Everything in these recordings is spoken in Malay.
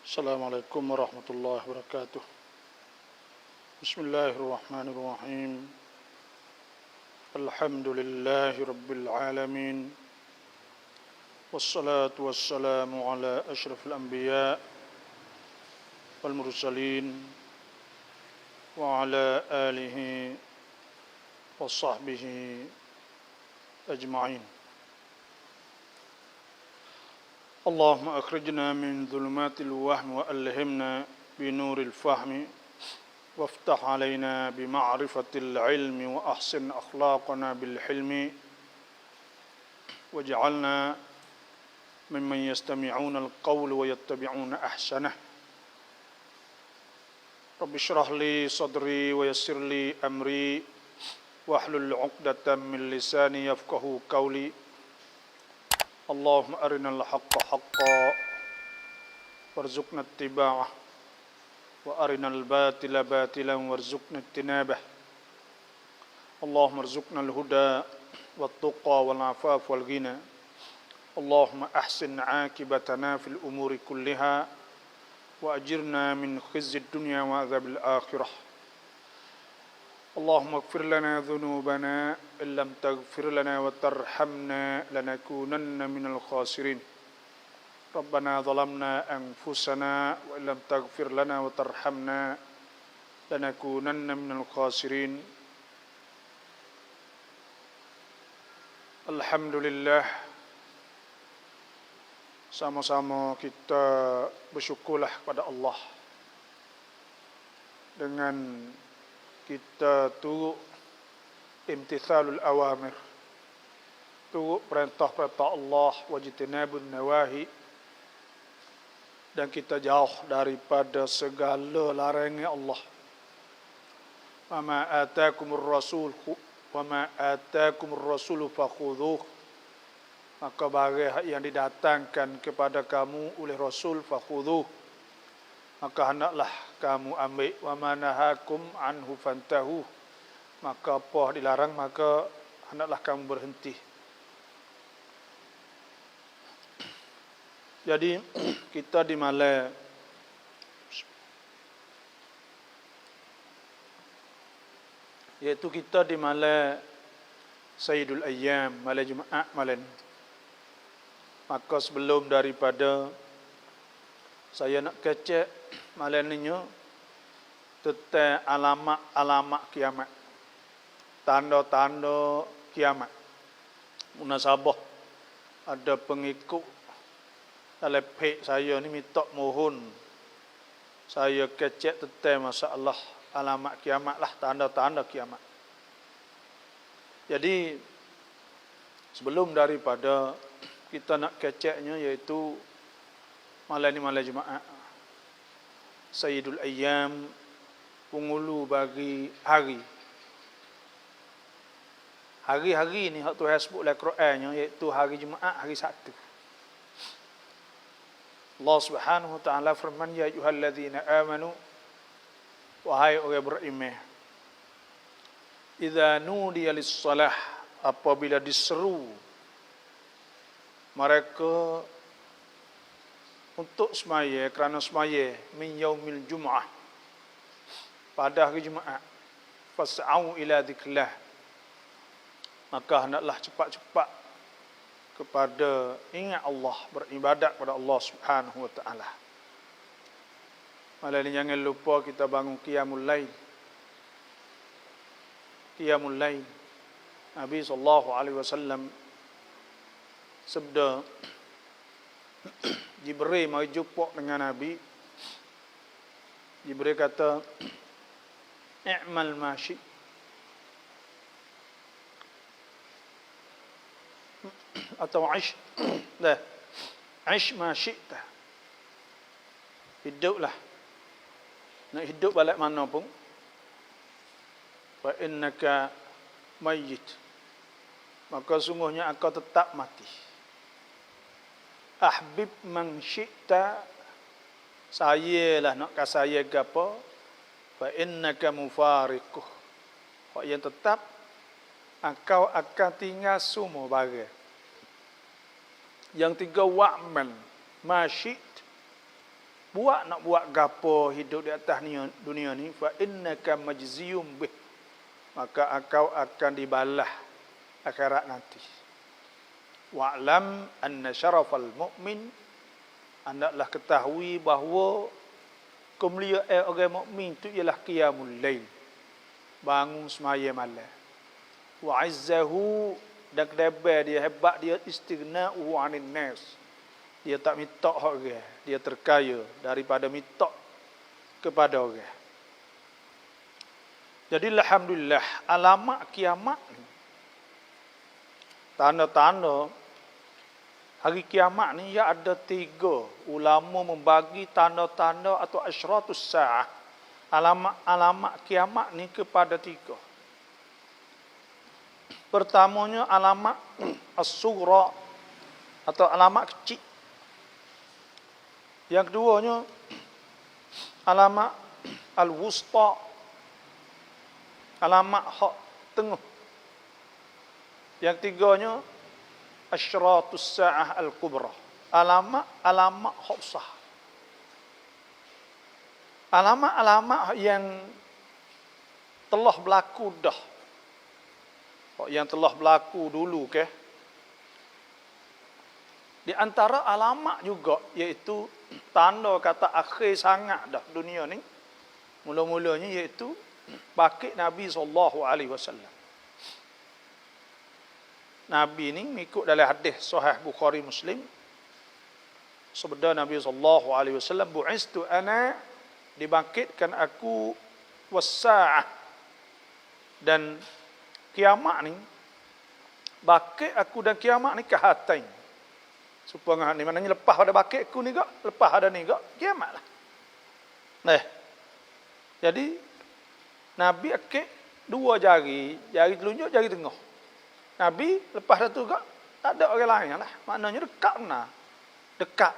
Assalamualaikum warahmatullahi wabarakatuh. Bismillahirrahmanirrahim. Alhamdulillahi rabbil alamin. Wassalatu wassalamu ala asyrafil anbiya wal mursalin wa ala alihi wa sahbihi ajma'in. Allahumma akhrijna min dhulumatil wahmi wa alhimna bi nuril fahmi waftah alaina bi ma'rifatil ilmi wa ahsin akhlaqana bil hilmi waj'alna mimman yastami'una al-qawla wa yattabi'una ahsanah. Rabbi shrah li sadri wa yassir li amri wahlul 'uqdatam min lisani yafqahu qawli. Allahumma arinal haqqa haqqan warzuqna ittiba'ah wa arinal batila batilan warzuqna ijtinabah. Allahumma arzuqna al-huda wat-tuqa wal-'afaf wal-ghina. Allahumma ahsin 'aqibatana fil umuri kulliha wa ajirna min khizyid dunya wa 'adzabil akhirah. Allahumma ighfir lana dhunubana illam taghfir lana wa tarhamna lanakunanna minal khasirin. Rabbana zalamna anfusana wa illam taghfir lana wa tarhamna lanakunanna minal khasirin. Alhamdulillah, sama-sama kita bersyukurlah kepada Allah dengan kita turut imtithalul awamir, turut perintah-perintah Allah, wajtinabun nawahi, dan kita jauh daripada segala larangan Allah. Wa ma atakumur rasulu fakhudhuh. Maka barang yang didatangkan kepada kamu oleh Rasul fakhudhuh, maka hendaklah kamu ambil. Wa manahakum anhu fantahu. Maka apa dilarang, maka hendaklah kamu berhenti. Jadi kita di malam Sayyidul Ayyam, malam Jumaat malam. Maka sebelum daripada saya nak kecek malam ni tentang alamat-alamat kiamat, tanda-tanda kiamat. Munasabah ada pengikut dalam page saya ni minta mohon saya kecek tentang masalah alamat kiamat lah, tanda-tanda kiamat. Jadi sebelum daripada kita nak keceknya, iaitu malam ni malam Jumaat, Sayyidul Ayyam, penghulu bagi hari. Hari-hari ni hak Tuhan sebut dalam Qurannya, iaitu hari Jumaat, hari Sabtu. Allah Subhanahu wa taala firman, ya ayyuhallazina amanu, wahai orang beriman, idza nudiya lis-salah, apabila diseru mereka untuk semaya, kerana semaya, min yaumil jum'ah, pada hari Jumaat, fas'au ila dzikrillah, maka hendaklah cepat-cepat kepada ingat Allah, beribadat kepada Allah Subhanahu wa taala. Malam ni jangan lupa kita bangun qiyamul lail. Qiyamul lail. Nabi sallallahu alaihi wasallam sabda, Jibril mari jumpa dengan Nabi. Jibril kata, i'mal ma syi'ta, atau ish ma syi'ta, hiduplah. Nak hidup balik mana pun, fa innaka mayyit, maka sungguhnya engkau tetap mati. Ahbib man syi'ta, sayalah nak ka saya gapo, fa innaka mufariquh, hak yang tetap engkau akan tinggal semua barang. Yang tiga, wa'mal ma syi'ta, nak buat gapo hidup di atas dunia ni, fa innaka majziyum bih, maka engkau akan dibalas akhirat nanti. Wa'lam anna syarafal mu'min, hendaklah ketahui bahawa kemuliaan orang mukmin itu ialah qiyamul lail, bangun semaya malam. Wa izzahu, dan kedebal dia, hebat dia, istighna'u 'anil nas, dia tak minta orang, dia terkaya daripada minta kepada orang. Jadi alhamdulillah, alamat kiamat ni, tanda-tanda hari kiamat ni ya ada 3. Ulama membagi tanda-tanda atau asyratus sa'ah, alamat kiamat ni kepada 3. Pertamanya alamat as-sughra atau alamat kecil. Yang keduanya alamat al-wusta, alamat hak tengah. Yang tiganya asyratus sa'ah al-kubra, alamat hak besar. Alamat yang telah berlaku dah. Yang telah berlaku dulu ke. Di antara alamat juga iaitu tanda kata akhir sangat dah dunia ni. Mula-mulanya iaitu bangkit Nabi SAW. Nabi ni mengikut dalam hadis sahih Bukhari Muslim, sabda Nabi SAW, bu'istu ana, dibangkitkan aku, was-sa'ah, dan kiamat ni, bangkit aku dan kiamat ni kahatain. Supaya ni maknanya lepas pada bangkit aku ni gak, lepas ada ni gak, kiamat lah. Nah, jadi Nabi akik 2 jari, jari telunjuk, jari tengah. Nabi lepas dah tu gak, tak ada orang lain lah. Maknanya dekat mana? Dekat.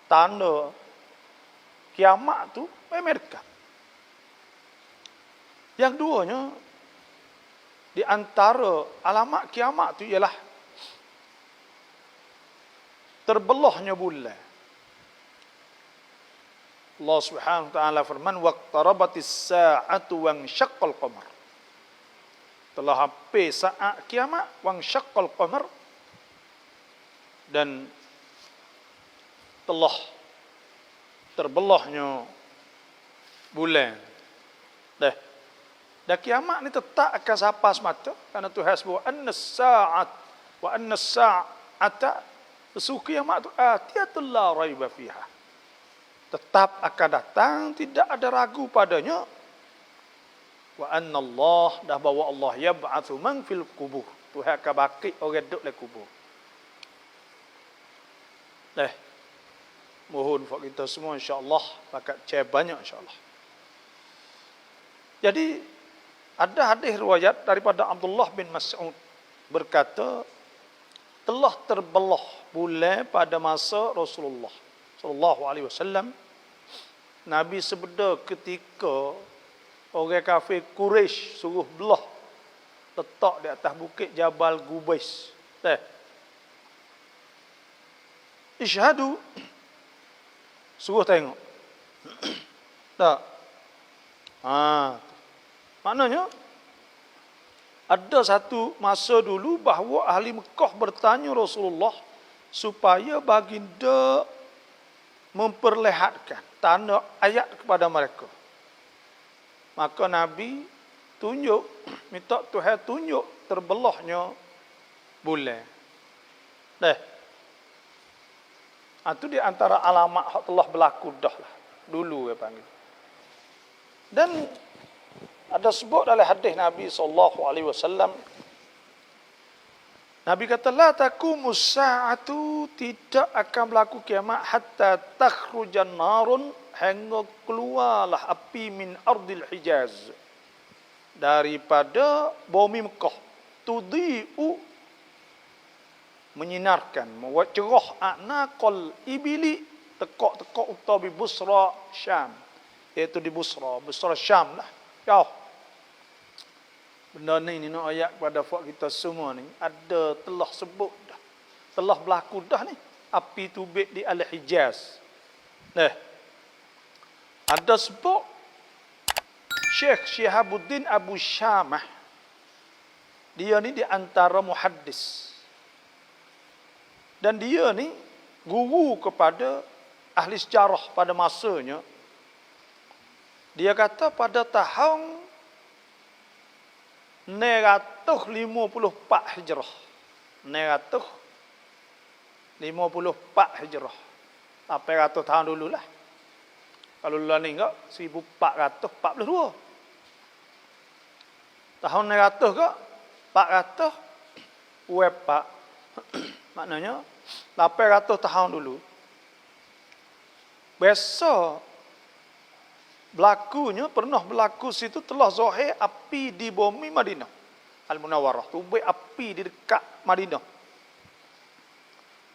Tanda kiamat tu memang dekat. Yang duanya, di antara alamat kiamat tu ialah terbelahnya bulan. Allah Subhanahu wa taala firman, waqtarabatis sa'atu wansyaqqal qamar. Telah hampir saat kiamat, wansyaqqal qamar, dan telah terbelahnya bulan. Dan kiamat ni tetap akan sampai semata, kerana Tuhan sebut anna sa'ata, sesungguhnya kiamat tu atiyatul la raiba fiha, tetap akan datang, tidak ada ragu padanya. Wa anna Allah, dah bawa Allah yab'atsu man fil qubur, Tuhan akan bangkit orang duduk dalam kubur. Mohon buat kita semua insya-Allah bakat cai banyak insya-Allah. Jadi ada hadis riwayat daripada Abdullah bin Mas'ud berkata, telah terbelah bulan pada masa Rasulullah sallallahu alaihi wasallam. Nabi sebeda ketika orang kafir Quraisy suruh belah, letak di atas bukit Jabal Gubais. Isyhadu, suruh tengok. Tak. Maknanya ada satu masa dulu bahawa ahli Mekah bertanya Rasulullah supaya baginda memperlihatkan tanda ayat kepada mereka. Maka Nabi tunjuk, minta Tuhan tunjuk terbelahnya bulan. Itu di antara alamat yang telah berlaku dah lah. Dulu panggil. Dan ada sebut dalam hadis Nabi SAW, Nabi kata, la taqumus sa'atu, tidak akan berlaku kiamat hatta takhrujan narun, hingga keluarlah api min ardil Hijaz, daripada bumi Mekah, tudhi'u, menyinarkan, membuat cerah, anaqal ibili, tekak-tekak utawi Busra Syam, iaitu di Busra Syam lah. Jauh. Benda ni nak ayat kepada fak kita semua ni, ada telah sebut dah, telah berlaku dah ni, api tubik di Al-Hijaz. Ada sebut Syekh Syihabuddin Abu Syamah. Dia ni di antara muhaddis. Dan dia ni guru kepada ahli sejarah pada masanya. Dia kata pada tahun 954 Hijrah. 954 Hijrah. 800 tahun dululah. Kalau luar ni enggak 1442. Tahun 900 ke 400 wepak. Maknanya 800 tahun dulu. Biasa pernah berlaku situ telah zahir api di bumi Madinah Al-Munawwarah. Tubuh api di dekat Madinah.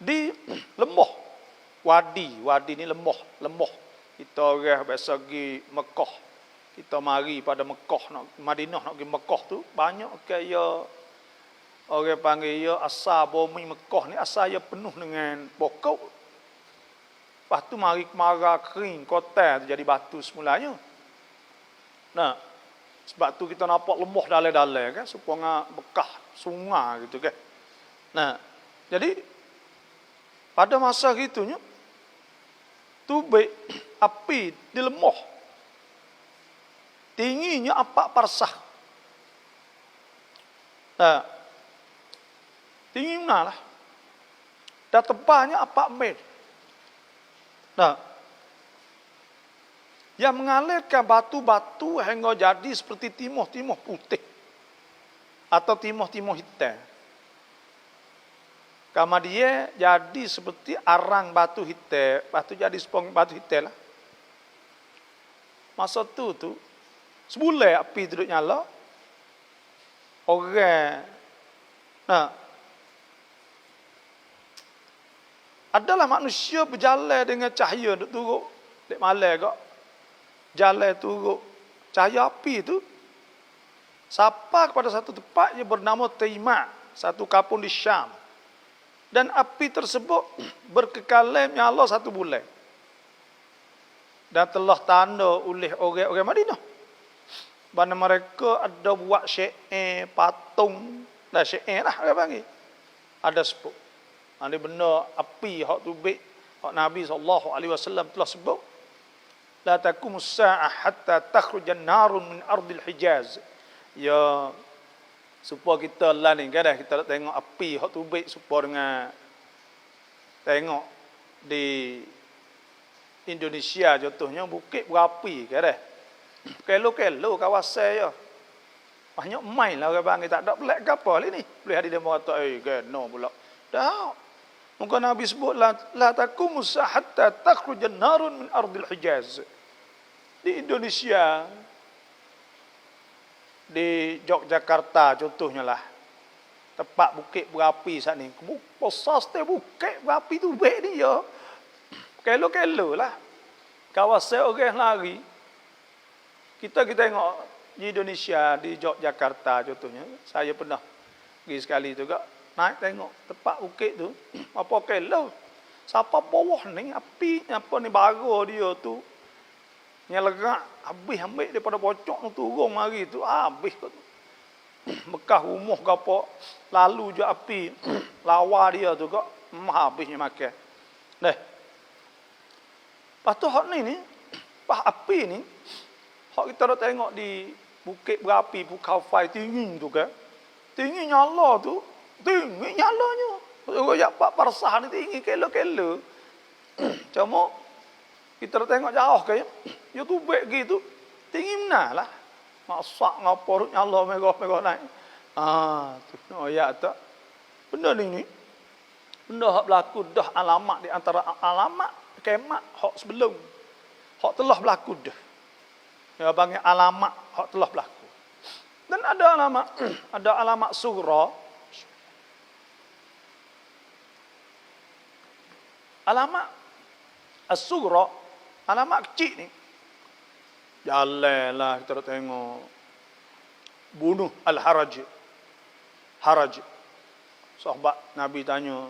Di lembah wadi ni lembah. Kita orang biasa pergi Mekah. Kita mari pada Mekah nak Madinah nak pergi Mekah tu banyak kaya orang panggil ya asal bumi Mekah ni asal dia penuh dengan pokok. Lepas tu mari kemarau kering kotor tu jadi batu semulanya. Nah, sebab tu kita nampak lembah dalai-dalai kan supaya bekas sungai gitu kan. Nah, jadi pada masa gitunya tubik api di lembah tingginya 4 parsah. Nah, tinggi mana lah. Dan tebalnya 4 mil. Nah, yang mengalirkan batu-batu hingga jadi seperti timah-timah putih atau timah-timah hitam. Kama dia jadi seperti arang batu hitam, batu jadi sepong batu hitam lah. Masa tu sebulan api duduk nyala. Orang adalah manusia berjalan dengan cahaya duk turuk dek malam kak. Jalan turuk cahaya api tu sampai kepada satu tempat yang bernama Taima, satu kampung di Syam. Dan api tersebut berkekalan nyala 1 bulan. Dan telah tanda oleh orang-orang Madinah. Mana mereka ada buat syair, patung, dah syair lah orang panggil. Ada sebut. Ini benda api hak tubik hak Nabi SAW telah sebut. La taqumus sa'ah hatta takhrujan narun min ardil Hijaz. Ya supaya kita lah ni kadang kita tengok api hak tubik supaya dengan tengok di Indonesia contohnya bukit berapi kadang. Kelo-kelo kawasan ya. Banyak main lah orang panggil tak ada pelik ke apa ni. Boleh ada demo kata kena pula. Dah. Muka Nabi sebut la taqumus hatta takhrujan narun min ardil Hijaz. Di Indonesia di Yogyakarta contohnya lah. Tempat bukit berapi saat ni. Besar setiap bukit berapi tu baik ni ya. Kelo-kelo lah. Kawasan orang lari. Kita tengok di Indonesia, di Yogyakarta contohnya. Saya pernah pergi sekali juga. Naik tengok tempat bukit tu. Apa kelo. Siapa bawah ni, api apa ni bara dia tu. Nyelerak. Habis ambil daripada pocok tu turun mari tu. Habis tu. Bekas rumah ke apa. Lalu je api. Lawa dia tu kok. Habisnya makan. Dah. Lepas tu hak ni. Lepas api ni. Hak kita nak tengok di bukit berapi. Bukau Fai tinggi tu kan. Tinggi nyala tu. Tinggi nyalanya. Royak 4 parsah ni tinggi kelo-kelo. Cuma kita tengok jauh kaya. Ya tu baik gitu. Tinggi mana lah. Masak ngapa nyala megah-megah naik. Tu royak tak. Benda ni. Benda hak berlaku dah alamat di antara alamat kemat hak sebelum. Hak telah berlaku dah. Ya panggil alamat hak telah berlaku. Dan ada alamat sughra. Alamat as-sughra, alamat kecil ni. Jalanlah kita tengok. Bunuh al-Haraj. Haraj. Sahabat Nabi tanya,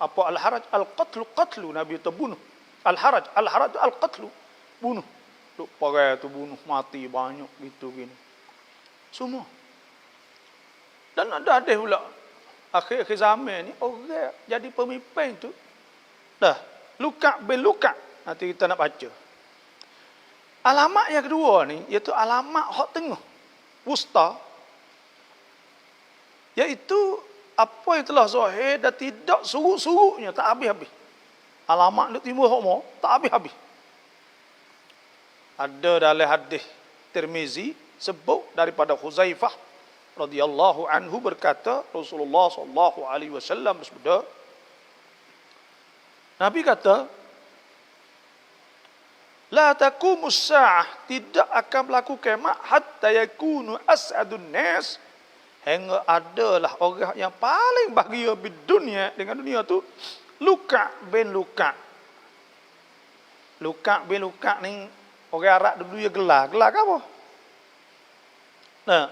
apa al-Haraj? Al-qatlu qatlu. Nabi terbunuh. Al-Haraj. Al-Haraj tu al-qatlu. bunuh. Duk parai tu bunuh, mati banyak gitu gini. Semua. Dan ada pula akhir-akhir zaman ni orang jadi pemimpin tu. Dah, Luka bin Luka. Nanti kita nak baca. Alamat yang kedua ni iaitu alamat hak tengah. Wusta. Iaitu apa yang telah zahir dan tidak surut-surutnya, tak habis-habis. Alamat nak timbul hak mau, tak habis-habis. Ada dalam hadis Tirmizi sebut daripada Huzaifah radhiyallahu anhu berkata, Rasulullah sallallahu alaihi wasallam bersabda, Nabi kata, la taqumus sa'ah, tidak akan berlaku kiamat hatta yakunu as'adun nas, hingga adalah orang yang paling bahagia di dunia dengan dunia tu Luka bin Luka. Luka bin Luka ni orang Arab dulu dia gelar ke apa? Nah,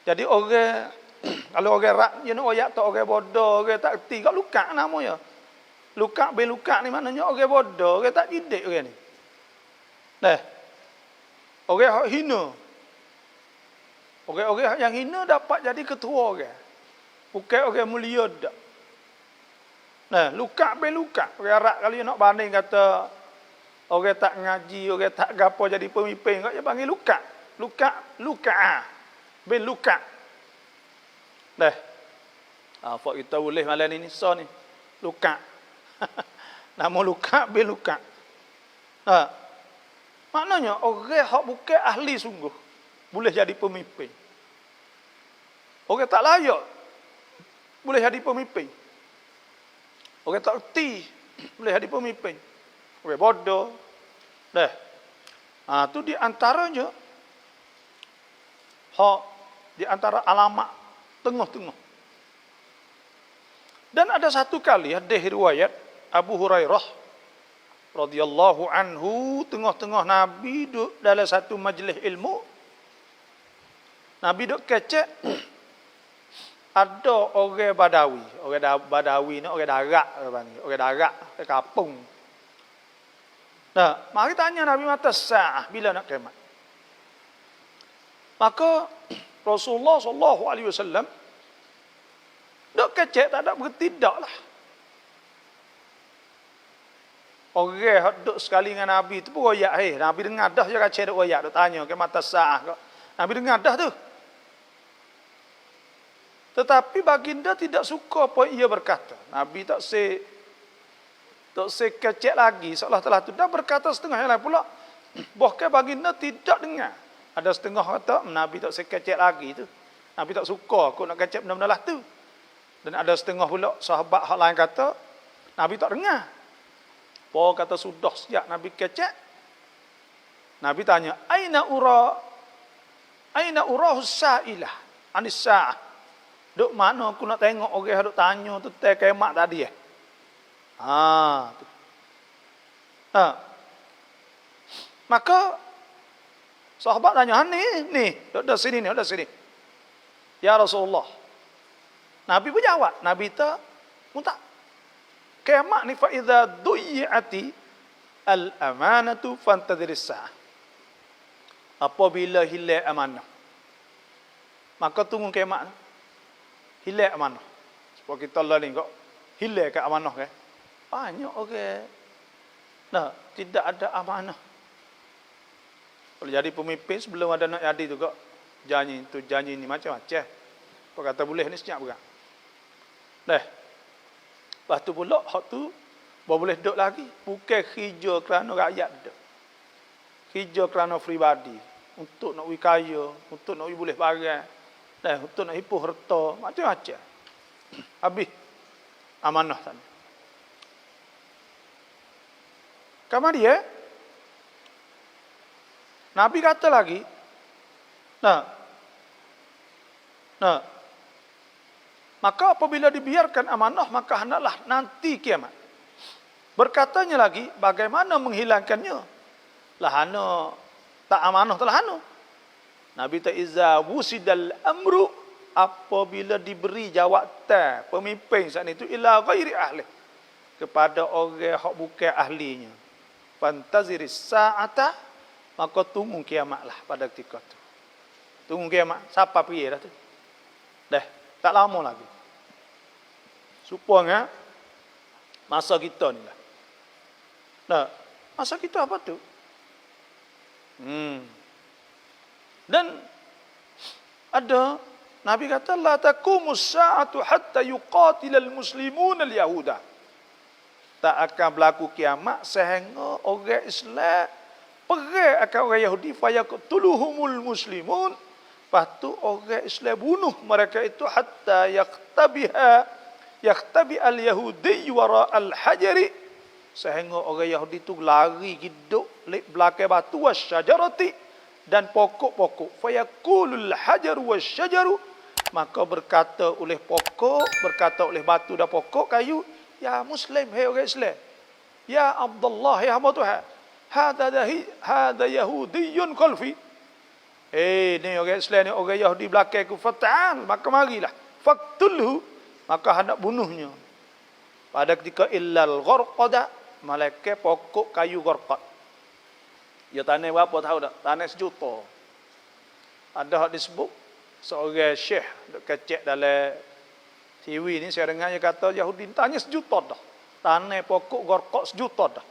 jadi orang kalau orang Arab dia nak oyak tak orang bodoh, orang tak erti kat Luka namanya. Luka bin Luka ni maknanya orang bodoh, orang tak didik orang ni. Nah, orang hina. Orang-orang yang hina dapat jadi ketua orang. Bukan orang mulia dak. Nah, Luka bin Luka. Orang Arab kalau nak banding kata orang tak ngaji, orang tak gapo jadi pemimpin, dia panggil Luka. Luka bin Luka. Dah. Apa kita boleh malam ni so ni. Luka. Nama Luka bin Luka. Maknanya orang hak bukan ahli sungguh boleh jadi pemimpin. Orang tak layak boleh jadi pemimpin. Orang tak erti boleh jadi pemimpin. Orang bodoh. Dah. Tu di antaranya hak di antara alamat tengah-tengah. Dan ada satu kali ada riwayat Abu Hurairah radhiyallahu anhu tengah-tengah Nabi duduk dalam satu majlis ilmu. Nabi duduk kecek ada orang Badawi. Orang Badawi ni orang darat orang darat di kampung. Nah, mari tanya Nabi mata sa'ah bila nak kiamat. Maka Rasulullah sallallahu alaihi wasallam duduk kecek tak ada bertidaklah. Orang duduk sekali dengan Nabi tu pun royak. Nabi dengar dah je kacau duduk royak. Duduk tanya ke mata sa'ah. Nabi dengar dah tu. Tetapi baginda tidak suka apa ia berkata. Nabi tak kecek lagi. Seolah-olah tu dah berkata setengah yang lain pula. Bahkan baginda tidak dengar. Ada setengah kata Nabi tak kecek lagi tu. Nabi tak suka aku nak kecek benda-benda lah tu. Dan ada setengah pula sahabat hak lain kata Nabi tak dengar. Paul kata sudah siap Nabi kecek. Nabi tanya, Aina urahus sa'ilah anis sa'ah. Duk mana aku nak tengok orang duk tanya tu kiamat tadi tu. Maka sahabat tanya, ni, duk sini. Ya Rasulullah. Nabi pun jawab, Nabi tak mutak. Kiamat ni fa idza duyyati al-amanatu fantadhiris sa'ah. Apabila hilang amanah, maka tunggu kiamat. Hilang amanah. Sebab kita lah ni kok hilang ke amanah kan. Banyak orang. Nah, tidak ada amanah. Kalau jadi pemimpin sebelum ada nak jadi tu kok janji ni macam-macam. Kau kata boleh ni senyap berat. Dah. Lepas tu pula hak tu boleh duduk lagi. Bukan kerja kerana rakyat duduk. Kerja kerana peribadi. Untuk nak kaya, untuk nak boleh barang. Dan untuk nak hipuh harta, macam-macam. Habis amanah sana. Kemudian Nabi kata lagi, maka apabila dibiarkan amanah, maka hendaklah nanti kiamat. Berkatanya lagi, bagaimana menghilangkannya? Lahana tak amanah telah anu. Nabi ta iza wusidal amru, apabila diberi jawatan pemimpin saat itu ila ghairi ahli, kepada orang hak bukan ahlinya. Fantaziris sa'ata, maka tunggu kiamatlah pada ketika itu. Tunggu kiamat, siapa pergi dah tu? Dah, tak lama lagi. Supaya masa kita ni lah. Nah, masa kita apa tu? Dan ada Nabi kata la taqumus sa'atu hatta yuqatilal muslimun al-yahuda. Tak akan berlaku kiamat sehingga orang Islam perang akan orang Yahudi fayaqtuluhumul muslimun. Lepas tu orang Islam bunuh mereka itu hatta yaktabi al-yahudi wara al-hajari, sehingga orang Yahudi itu lari hidup belakang batu wasyajarati dan pokok-pokok. Fayaqulul hajaru wasyajaru, maka berkata oleh pokok, berkata oleh batu dan pokok kayu, ya Muslim, hai orang Islam, ya Abdullah, ya hamba Tuhan, hada Yahudiyun khalfi. Ni orang Islam ni, orang Yahudi belakang aku, fata'al, maka marilah, faqtulhu, maka hendak bunuhnya. Pada ketika illal gharqada, malaikat pokok kayu gharqad. Ya tanah berapa tahu tak? Tanah 1 juta. Ada hak disebut seorang syekh duk kecek dalam TV ni, saya dengar dia kata Yahudi tanya 1 juta dah. Tanah pokok gharqad 1 juta dah.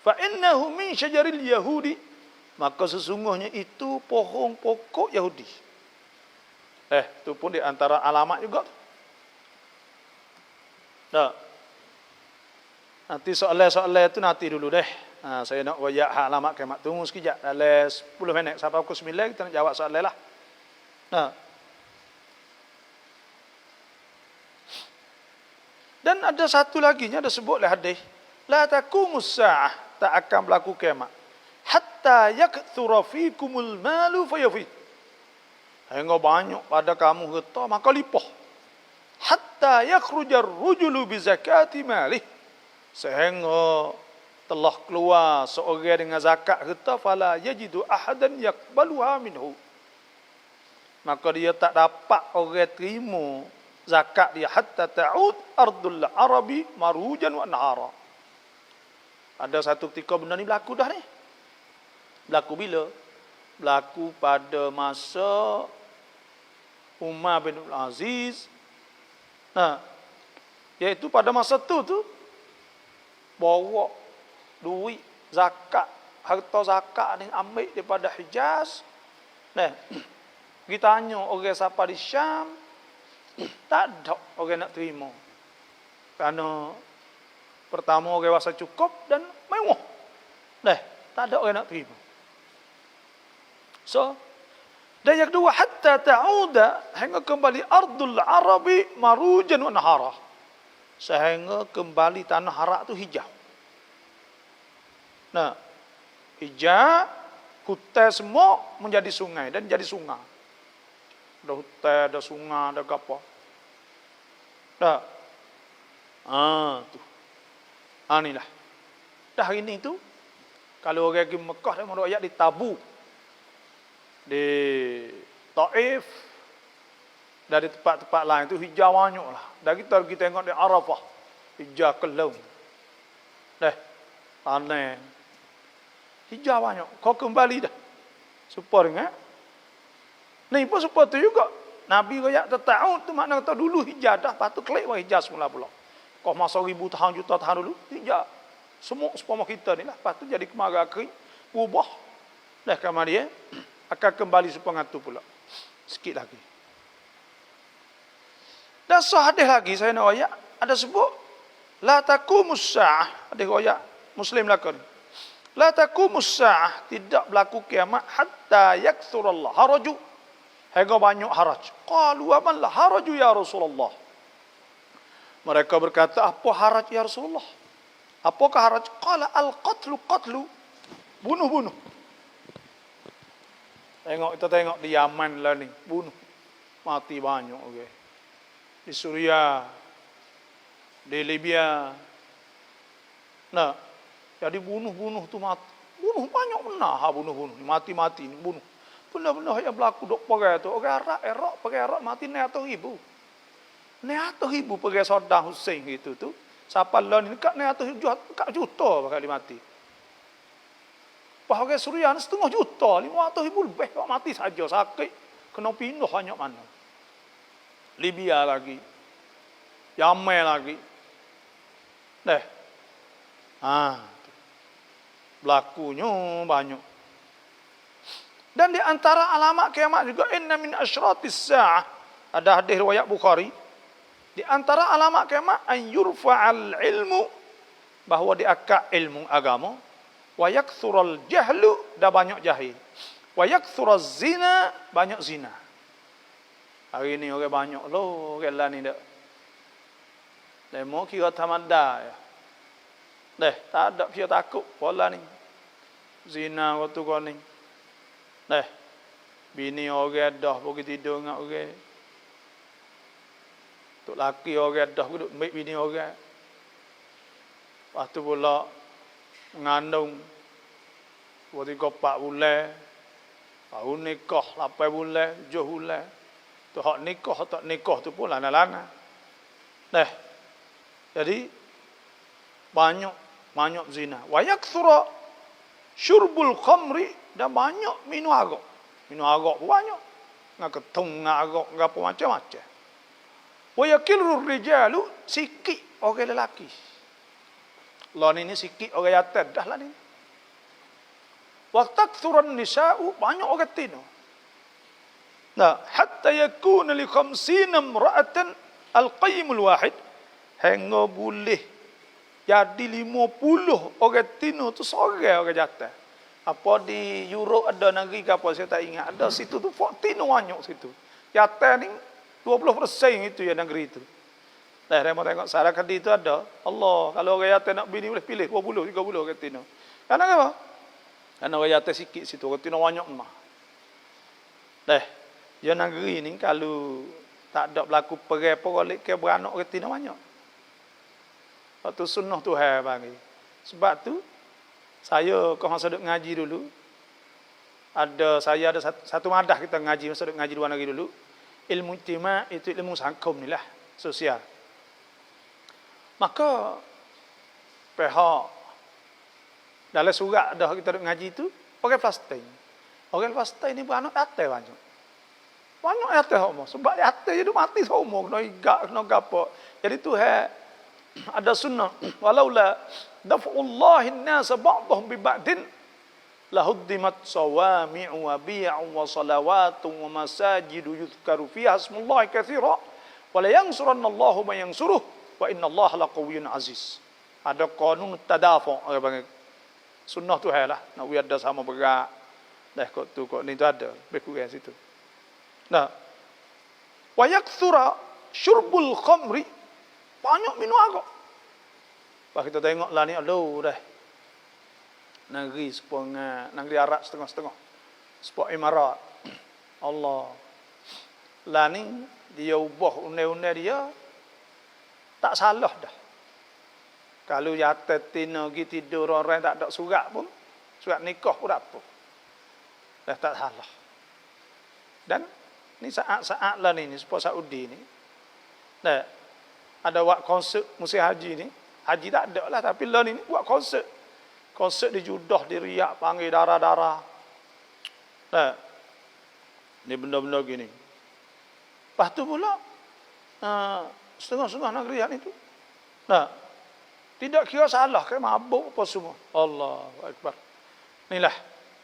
Fa innahu min syajaril yahudi, maka sesungguhnya itu pohon pokok Yahudi. Itu pun di antara alamat juga. Dah. Nanti soalan-soalan itu nanti dulu deh. Saya nak wayak alamat kiamat. Tunggu sekejap. Dalam 10 minit sampai pukul 9 kita nak jawab soalan lah. Dan ada satu lagi nya ada sebutlah hadis, la taqumus sa'ah, tak akan berlaku kiamat hatta yakthura fikumul malu fayafi, hingga banyak pada kamu harta maka limpah. Hatta yakhrujar rujulu bi zakati malih, sehingga telah keluar seorang dengan zakat harta, fala yajidu ahadan yaqbaluha minhu, maka dia tak dapat orang terima zakat dia, hatta ta'ud ardul arabi marujan wa nahara. Ada satu ketika benda ni berlaku dah ni. Berlaku bila? Berlaku pada masa Umar bin Abdul Aziz. Iaitu pada masa tu bawa duit zakat, harta zakat ni ambil daripada Hijaz. Kita tanya orang siapa di Syam, tak ada orang nak terima. Kerana pertama orang rasa cukup dan mewah. Tak ada orang nak terima. So, dan yang kedua, hatta ta'uda, hingga kembali ardul arabi marujan wa nahara, sehingga kembali tanah Arak tu hijau. Hijau, hutan semua menjadi sungai dan jadi sungai. Ada hutan, ada sungai, ada apa. Tu. Inilah. Dah hari ni tu, kalau orang pergi Mekah dan merayat di Tabuk, di Taif, dari tempat-tempat lain tu hijau banyak lah. Dan kita pergi tengok di Arafah, hijau kelam. Tanah hijau banyak. Kau kembali dah. Supaya ingat. Ni pun supaya tu juga. Nabi rakyat tertaut tu makna kata dulu hijau dah, lepas tu klik hijau semula pula. Kau masa 1000 tahun, juta tahun dulu, hijau. Semua sepama kita ni lah. Lepas tu jadi kemarau kering, berubah. Kemudian akan kembali supaya tu pula. Sikit lagi. Dan sahadih lagi saya nak ayat, ada sebut la taqumus sa'ah, ada ayat Muslim lakon. La taqumus sa'ah, tidak berlaku kiamat hatta yakthurallah haraju, hingga banyak haraj. Qalu wa man la haraju ya Rasulullah. Mereka berkata, apa haraj ya Rasulullah? Apakah haraj? Qala al-qatlu, bunuh-bunuh. Kita tengok di Yaman lah ni, bunuh. Mati banyak okay. Di Suria, di Libya. Jadi bunuh-bunuh tu mati. Bunuh banyak benar, bunuh-bunuh. Mati-mati ni, bunuh. Benda-benda yang berlaku dok perang tu. Orang Iraq perang Iraq mati 900,000. 900,000 perang Saddam Hussein gitu tu. Siapa lah ni dekat 900 juta bakal dia mati. Bahagia Suriah 1,5 juta, 500,000 lebih kok mati saja sakit. Kena pindah banyak mana. Libya lagi. Yaman lagi. Deh. Berlakunya banyak. Dan di antara alamat kiamat juga inna min asyratis sa'ah. Ada hadis riwayat Bukhari. Di antara alamat kiamat an yurfa'al ilmu, bahawa diangkat ilmu agama, wa yakthural jahlu, dah banyak jahil. Wa yakthuraz zina, banyak zina. Hari ni orang banyak loh, orang lah ni dak. Demo kira tamada ya. Deh, tak ada dia takut pola ni. Zina waktu kau ni. Deh, bini orang dah pergi tidur dengan orang. Tok laki orang dah duduk ambil bini orang. Lepas tu pula mengandung 2, 3, 4 bulan. Baru nikah 8 bulan, 7 bulan. Tu hak nikah, tak nikah tu pun lana-lana. Deh. Jadi banyak zina. Wa yakthura syurbul khamri, dan banyak minum arak. Minum arak pun banyak. Ngak ketung, ngak arak, ngak apa macam-macam. Wa yakilru rijalu, sikit orang lelaki. Lah ni sikit orang yatim dah lah ni. Wa takthuran nisa'u, banyak orang tino. Nah, hatta yakuna li 50 imra'atan al-qayyimul wahid, hingga boleh jadi 50 orang tino tu seorang orang jatuh. Apa di Europe ada negeri ke apa saya tak ingat. Ada situ tu tino banyak situ. Jatuh ni 20% itu ya negeri itu. Dah remo tengok Sarah Kadi itu ada. Allah, kalau orang jatuh nak bini boleh pilih 20, 30 orang tino. Karena apa? Karena orang jatuh sikit situ, orang tino banyak mah. Dah, ya negeri ni kalau tak ada berlaku perang apa golek ke beranak orang tino banyak. Waktu sunnah Tuhan bagi. Sebab tu saya kalau masa duduk ngaji dulu, saya ada satu madah kita ngaji, masa duduk ngaji luar negeri dulu. Ilmu ijtima' itu ilmu sangkum ni lah, sosial. Maka pihak dalam surat dah kita duduk ngaji itu pakai plastik. Orang plastik ni beranak atas banyak. Banyak atas semua. Sebab atas je dia mati semua, kena igak, kena gapo. Jadi Tuhan ada sunnah, walaula daf'ullahin nas ba'dhum bi ba'din lahuddimat sawami'u wa bi'u wa salawatun wa masajidu yuzkaru fiha ismullahi katsira wa la yansurannallahu man yansuruh wa innallaha laqawiyyun aziz. Ada kanun tadafu' orang panggil sunnah tu lah, nak ada sama berat. Dah kok tu kok ni tu ada, lebih kurang situ. Nah, wa yakthura syurbul khamri, banyak minum arak. Pas kita tengok lah ni, aduh dah. Negeri sepengah, negeri Arab setengah-setengah. Sepok Emirat. Allah. Lah ni, dia ubah undang-undang dia, tak salah dah. Kalau jatuh tina pergi tidur orang tak ada surat pun, surat nikah pun tak apa. Dah tak salah. Dan, ni saat-saat lah ni, sepok Saudi ni. Dah, ada buat konsert musim haji ni. Haji tak ada lah, tapi lah ni buat konsert. Konsert di Judah, di Riyadh, panggil darah-darah. Nah, ni benda-benda gini. Lepas tu pula, setengah-setengah negeri yang itu. Nah, tidak kira salah ke mabuk apa semua. Allahu Akbar. Inilah,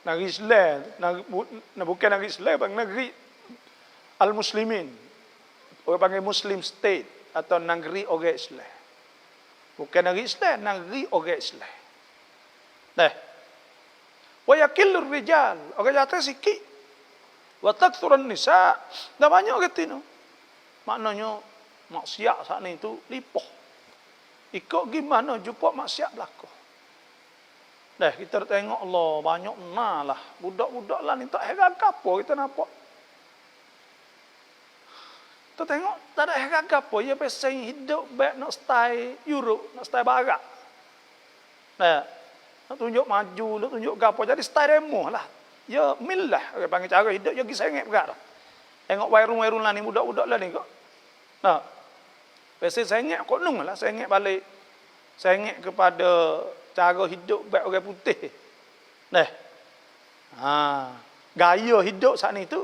negeri Islam. Bukan negeri Islam, negeri Al-Muslimin. Orang panggil Muslim State. Atau negeri orang Islam. Bukan negeri Islam, negeri orang Islam. Nah. Wa yakillur rijal, orang jatuh sikit. Wa takthurun nisa, dah banyak orang tino. Maknanya maksiat saat ni tu lipoh. Ikut gimana jumpa maksiat berlaku. Dah kita tengok Allah banyak lah. Budak-budak lah ni tak heran apa kita nampak. Kita tengok, tak ada heran apa. Ia pasang hidup baik nak style Europe, nak style barat. Nah, nak tunjuk maju, nak tunjuk apa. Jadi style remoh lah. Ya mil lah. Orang panggil cara hidup, dia pergi sengit berat lah. Tengok wairun-wairun lah ni, budak-budak lah ni kok. Nah, pasang sengit kok nung lah. Sengit balik. Sengit kepada cara hidup baik orang putih. Nah, Gaya hidup saat ni tu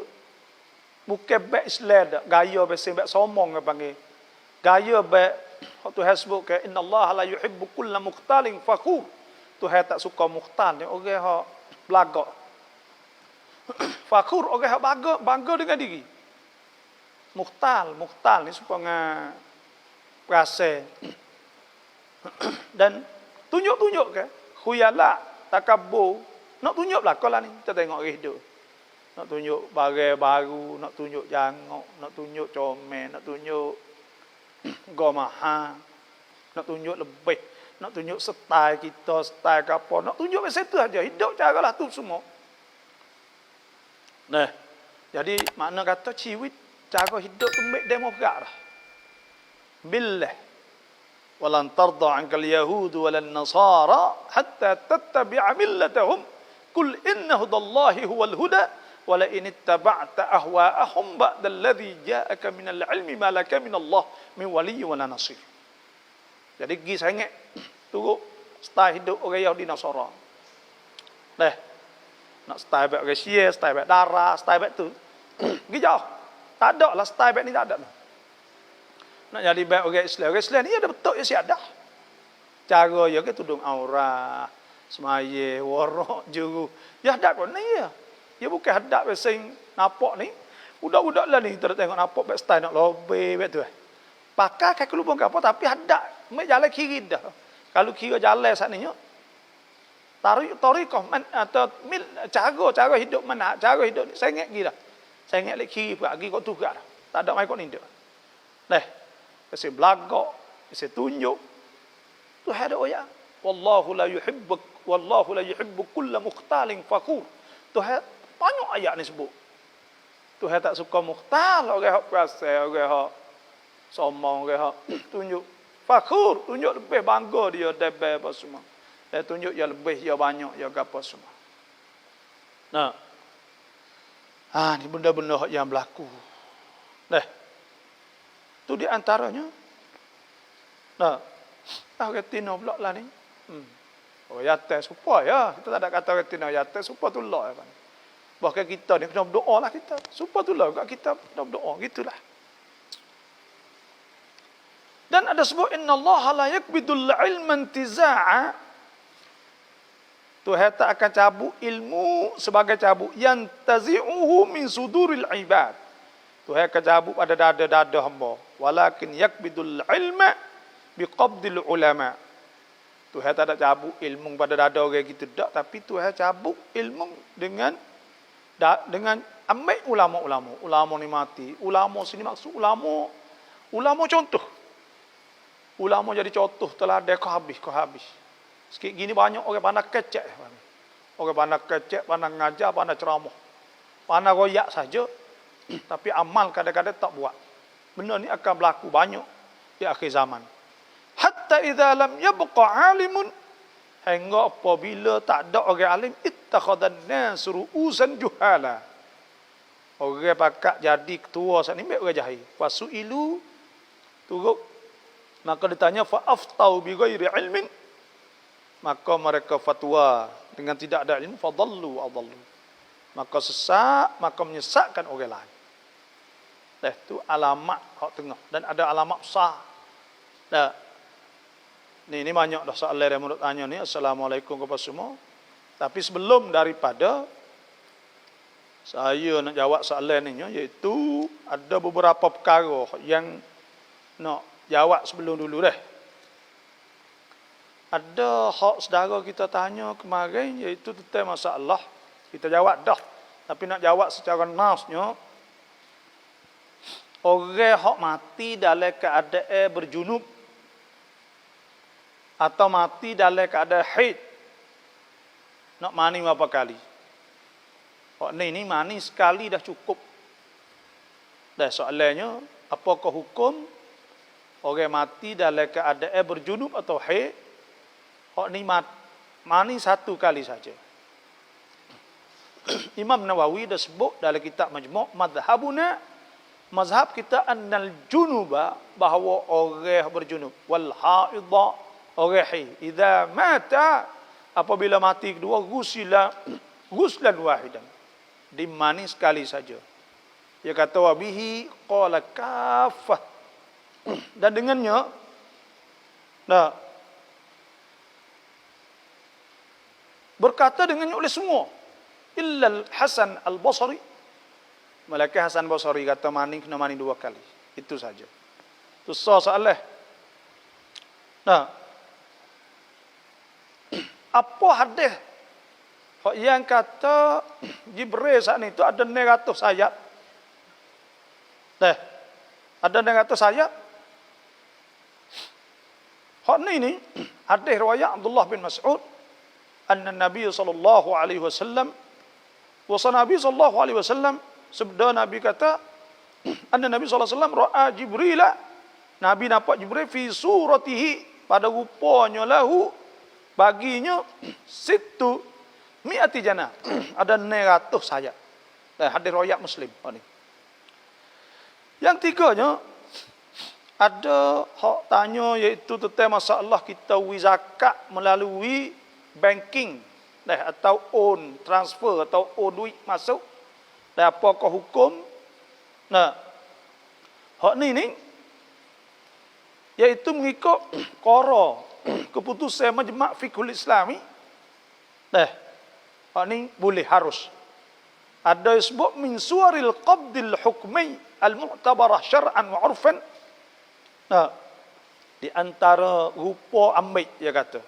bukan baik Islam dak, gaya besi baik somong ke panggil. Gaya baik Tuhan sebut ke innallaha la yuhibbu kulla mukhtalin fakhur. Tuhan tak suka mukhtal ni orang hak belagak. Fakhur orang hak bangga dengan diri. Mukhtal ni supaya rasa dan tunjuk-tunjuk ke khuyala takabur nak tunjuk belakang lah ni. Kita tengok hidup. Nak tunjuk barang baru, nak tunjuk jangok, nak tunjuk comel, nak tunjuk gomaha, nak tunjuk lebih, nak tunjuk style kita, style apa, nak tunjuk macam tu aja. Hidup caralah tu semua. Nah, jadi makna kata ciwit cara hidup tu mek demo berat dah. Billah walan tarda 'ankal yahud walan nasara hatta tattabi'a millatahum qul inna hudallahi huwal huda wala in ittaba'ta ahwa'ahum ba'da alladhi ja'aka minal 'ilmi ma laka minallah min waliyyin wala nasir. Jadi gi sangat turut style hidup orang Yahudi Nasara. Dah. Nak style baik Rusia, style baik darah, style baik tu. Gi jauh. Tak ada lah style baik ni tak ada. Nak jadi baik orang Islam. Orang Islam ni ada betul ya siap dah. Cara ya ke tudung aurat, semaya, warak, juru. Ya hadap kau ni ya. Ya bukan hadap sing nampak ni. Budak-budak lah ni kita tengok nampak baik style nak lobby baik tu. Pakai kaki lubang ke apa tapi hadap mek jalan kiri dah. Kalau kira jalan saat ni tarikah atau cara hidup mana, cara hidup ni saya ingat gila. Saya ingat lek kiri pergi kau tu dah. Tak ada mai kau ni dah. Leh. Kasi belagak, kasi tunjuk. Tu ada oya. Wallahu la yuhibbu kulla mukhtalin fakhur. Tu banyak ayat ni sebut. Tu tak suka mukhtal, orang hak perasa, orang hak sombong, orang hak tunjuk fakhur, tunjuk lebih bangga dia debel apa semua. Dia tunjuk yang lebih, yang banyak, yang apa semua. Nah. Ni benda-benda yang berlaku. Dah. Tu di antaranya. Nah. Retina pula lah ni. Oh yates supaya kita tak ada kata retina yates supaya tu lah kan. Bahkan kita ni kena berdoa lah kita. Supaya tu lah kita kena berdoa gitulah. Dan ada sebut innallaha la yakbidul ilma intiza'a. Tuhan tak akan cabut ilmu sebagai cabut yang tazi'uhu min suduril ibad. Tuhan akan cabut pada dada-dada hamba. Walakin yakbidul ilma biqabdil ulama. Tuhan tak ada cabut ilmu pada dada orang gitu tak, tapi Tuhan cabut ilmu dengan ambil ulama-ulama. Ulama ni mati. Ulama sini maksud ulama contoh. Ulama jadi contoh telah ada kau habis. Sikit gini banyak orang pandai kecek. Orang pandai kecek, pandai ngajar, pandai ceramah. Pandai royak saja. Tapi amal kadang-kadang tak buat. Benda ni akan berlaku banyak di akhir zaman. Hatta idza lam yabqa alimun, hingga apabila tak ada orang alim, ittakhadhan nas ru'usan juhala. Orang pakak jadi ketua saat ni orang jahil. Fasuilu turut maka ditanya fa aftau bi ghairi ilmin, maka mereka fatwa dengan tidak ada ilmu, fadallu adallu, maka sesat, maka menyesatkan orang lain. Itu alamat hak tengah dan ada alamat besar. Dah. Ni banyak dah soalan yang menurut tanya ni. Assalamualaikum kepada semua. Tapi sebelum daripada saya nak jawab soalan ni, iaitu ada beberapa perkara yang nak jawab sebelum dulu dah. Ada hak saudara kita tanya kemarin, iaitu tentang masalah. Kita jawab dah. Tapi nak jawab secara nasnya, orang hak mati dalam keadaan berjunub atau mati dalam keadaan haid, nak mani berapa kali? Hak ni mani sekali dah cukup. Dah soalannya, apakah hukum orang mati dalam keadaan berjunub atau haid? Hak ni mani satu kali saja. Imam Nawawi dah sebut dalam kitab Majmu' madhabuna, mazhab kita annal junuba, bahawa orang berjunub, wal haidha, orang haid, idza mata, apabila mati kedua, gusila ghuslan wahidan, dimani sekali saja. Dia kata wabihi qala kaffah, dan dengannya berkata dengannya oleh semua, illa Hasan al-Basri, malaikat Hasan Basri kata mani kena mani 2 kali, itu saja. Itu soalan. Apa hadis yang kata Jibril saat itu ada 900 sayap? Ada 900 sayap. Hak ni hadis riwayat Abdullah bin Mas'ud, anna Nabi sallallahu alaihi wasallam, Nabi sallallahu alaihi wasallam, sabda Nabi kata, anna Nabi sallallahu alaihi wasallam ra'a Jibril, Nabi nampak Jibril fi suratihi, pada rupanya lahu, baginya situ mi'ati janah, ada 900 sayap. Hadis riwayat Muslim. Yang tiganya ada hak tanya, iaitu tentang masalah kita zakat melalui banking, atau on transfer, atau on duit masuk, dan apakah hukum? Hak ni iaitu mengikut qara keputusan Majma' Fiqhul Islami. Hak ni boleh, harus. Ada sebut min suwaril qabdil hukmi al-mu'tabarah syar'an wa 'urfan. Di antara rupa ambil, dia kata,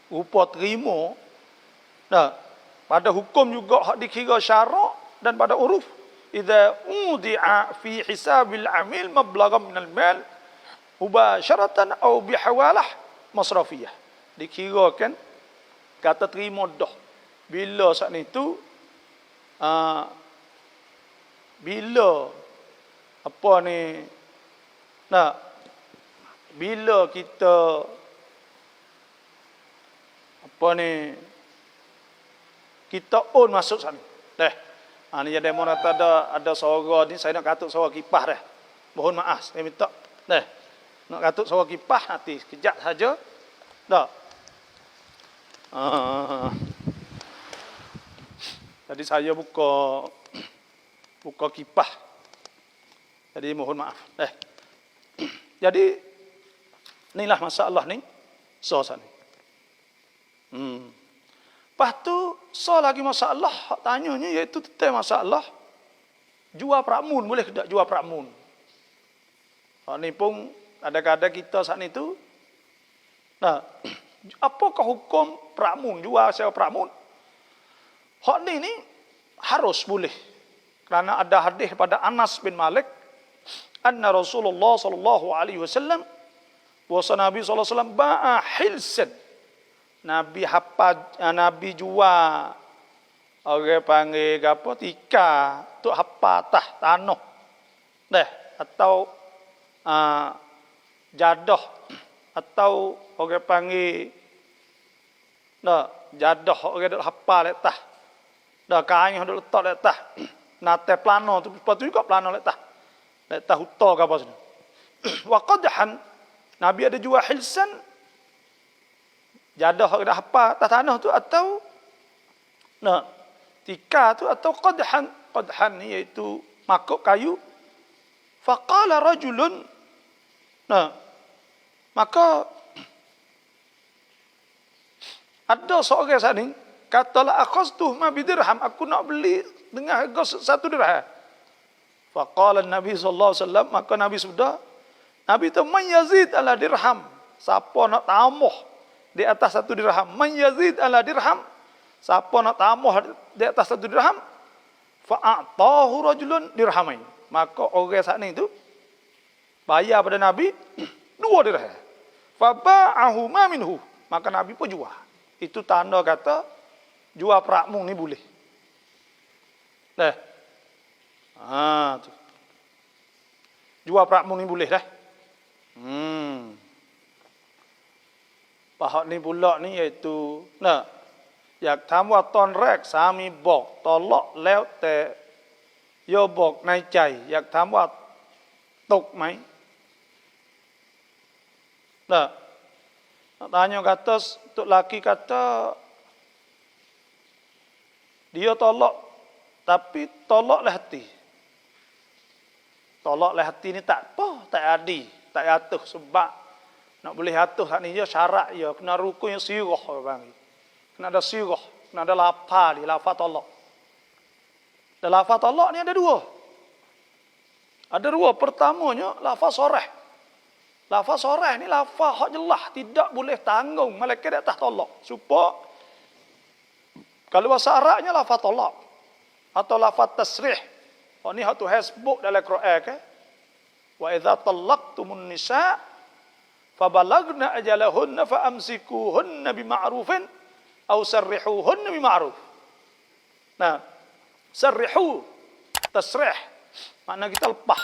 rupa terima, pada hukum juga hak dikira syarak dan pada uruf. Idza udi'a fi hisabil amil mablaghan minal mal mubasharatan aw bihawalah masrafiyah, dikirakan kata terima dah bila saat itu bila apa ni, bila kita apa ni, kita on masuk sana. Ni ada yang kata ada suara ni, saya nak katuk suara kipas dah. Mohon maaf, saya minta. Nak katuk suara kipas nanti sekejap saja. Jadi saya buka kipas. Jadi mohon maaf. Jadi inilah masalah ni. Sana. Lepas tu lagi masalah hak tanyanya, iaitu tentang masalah jual prakmun, boleh ke tak jual prakmun? Hak ni pun kadang-kadang kita saat itu, apakah hukum prakmun, jual sewa prakmun? Hak ni harus boleh, kerana ada hadis pada Anas bin Malik, anna Rasulullah sallallahu alaihi wasallam, Nabi sallallahu alaihi wasallam ba'a hilsan, Nabi jual, orang panggil apa, tika, tu hapa atas tanah, atau jadah, atau orang panggil jadah, orang duk hapa letak, kain duk letak letak, nate plano tu, lepas tu juga plano letak huta ke apa sana. Wa qadhan, Nabi ada jual hilsan, jadah dah apa atas tanah tu, atau tika tu, atau qadhan ni iaitu makuk kayu. Faqala rajulun, maka ada seorang saat ni katalah, akhaztuh ma bidirham, aku nak beli dengan harga 1 dirham. Faqala Nabi sallallahu alaihi wasallam, maka Nabi sudah, Nabi tu man yazid ala dirham, siapa nak tambah di atas 1 dirham, man yazid ala dirham, siapa nak tambah di atas 1 dirham, fa'atahu rajulun dirhamain, maka orang saat ni tu bayar pada Nabi 2 dirham. Faba'ahu ma minhu, maka Nabi pun jual. Itu tanda kata jual prakmun ni boleh. Tu. Jual prakmun ni boleh dah. Pahak ni pula ni iaitu yak thamwa ton rek sami bok tolok leo te yo bok nai chai, yak thamwa tok mai. Tanya kata, untuk laki kata, Dia tolak, tapi tolaklah hati. Tolaklah hati ni tak apa, tak adi, tak atuh sebab nak boleh atuh hak ni dia syarat dia kena rukun yang sirah bang. Kena ada sirah, kena ada lafaz, lafaz tolak. Dan lafaz tolak ni ada dua. Ada dua. Pertamanya lafaz sorah. Lafaz sorah ni lafaz hak jelas, tidak boleh tanggung malaikat di atas tolak. Supaya kalau bahasa Arabnya lafaz tolak atau lafaz tasrih. Oh ni hak tu hasbuk dalam Quran ke? Wa idza talaqtumun nisa fabalagna ajalahunna faamsikuhunna bima'rufin aw sarrihuhunna bima'ruf. Nah, sarrihu tasrih makna kita lepas.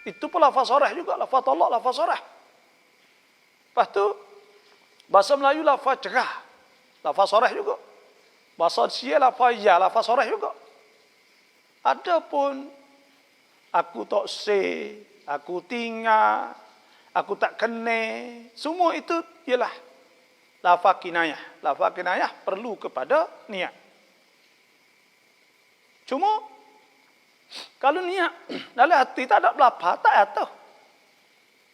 Itu pun lafaz sorah juga, lafaz talak, lafaz sorah. Lepas tu bahasa Melayu lafaz cerah, lafaz sorah juga. Bahasa Sia lafaz ya, lafaz sorah juga. Adapun aku tak say, aku tinggal, aku tak kena, semua itu ialah lafaz kinayah. Lafaz kinayah perlu kepada niat. Cuma kalau niat dalam hati tak ada belapa, tak atuh.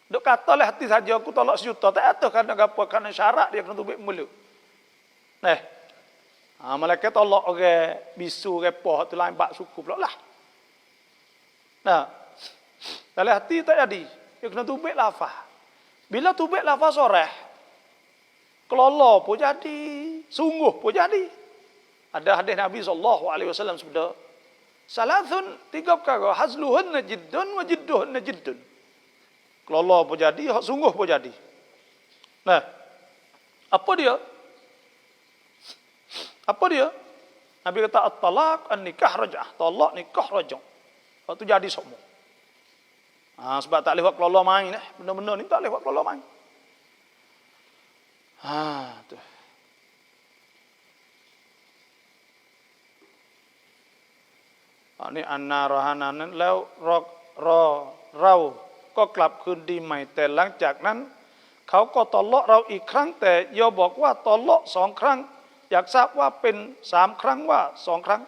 Duk kata lah hati saja aku tolak sejuta, tak atuh kerana apa? Kerana syarat dia kena tubik mulut. Malaikat tolak orang bisu repoh tu lain bak suku pula lah. Nah, dalam hati tak jadi. Dia kena tubik lafaz. Bila tubik lafaz soreh, kelolo pun jadi, sungguh pun jadi. Ada hadis Nabi SAW sebeda, salathun, 3 perkara, hazluhunna jiddun wa jidduhunna jiddun. Kelolo pun jadi, sungguh pun jadi. Nah, apa dia? Apa dia? Nabi kata at-talaq an-nikah raj'ah. Talak nikah raj'ah. Waktu jadi semua. Sebab tak boleh buat kelolo main dah. Benda-benda ni tak boleh buat kelolo main. Tu. Ni anna rahananแล้วเราก็กลับคืนดีใหม่แต่หลังจากนั้นเขาก็ตอเลาะเราอีกครั้งแต่ยอบอกว่าตอเลาะ2 ครั้งอยากทราบว่าเป็น3 ครั้งว่า2 ครั้ง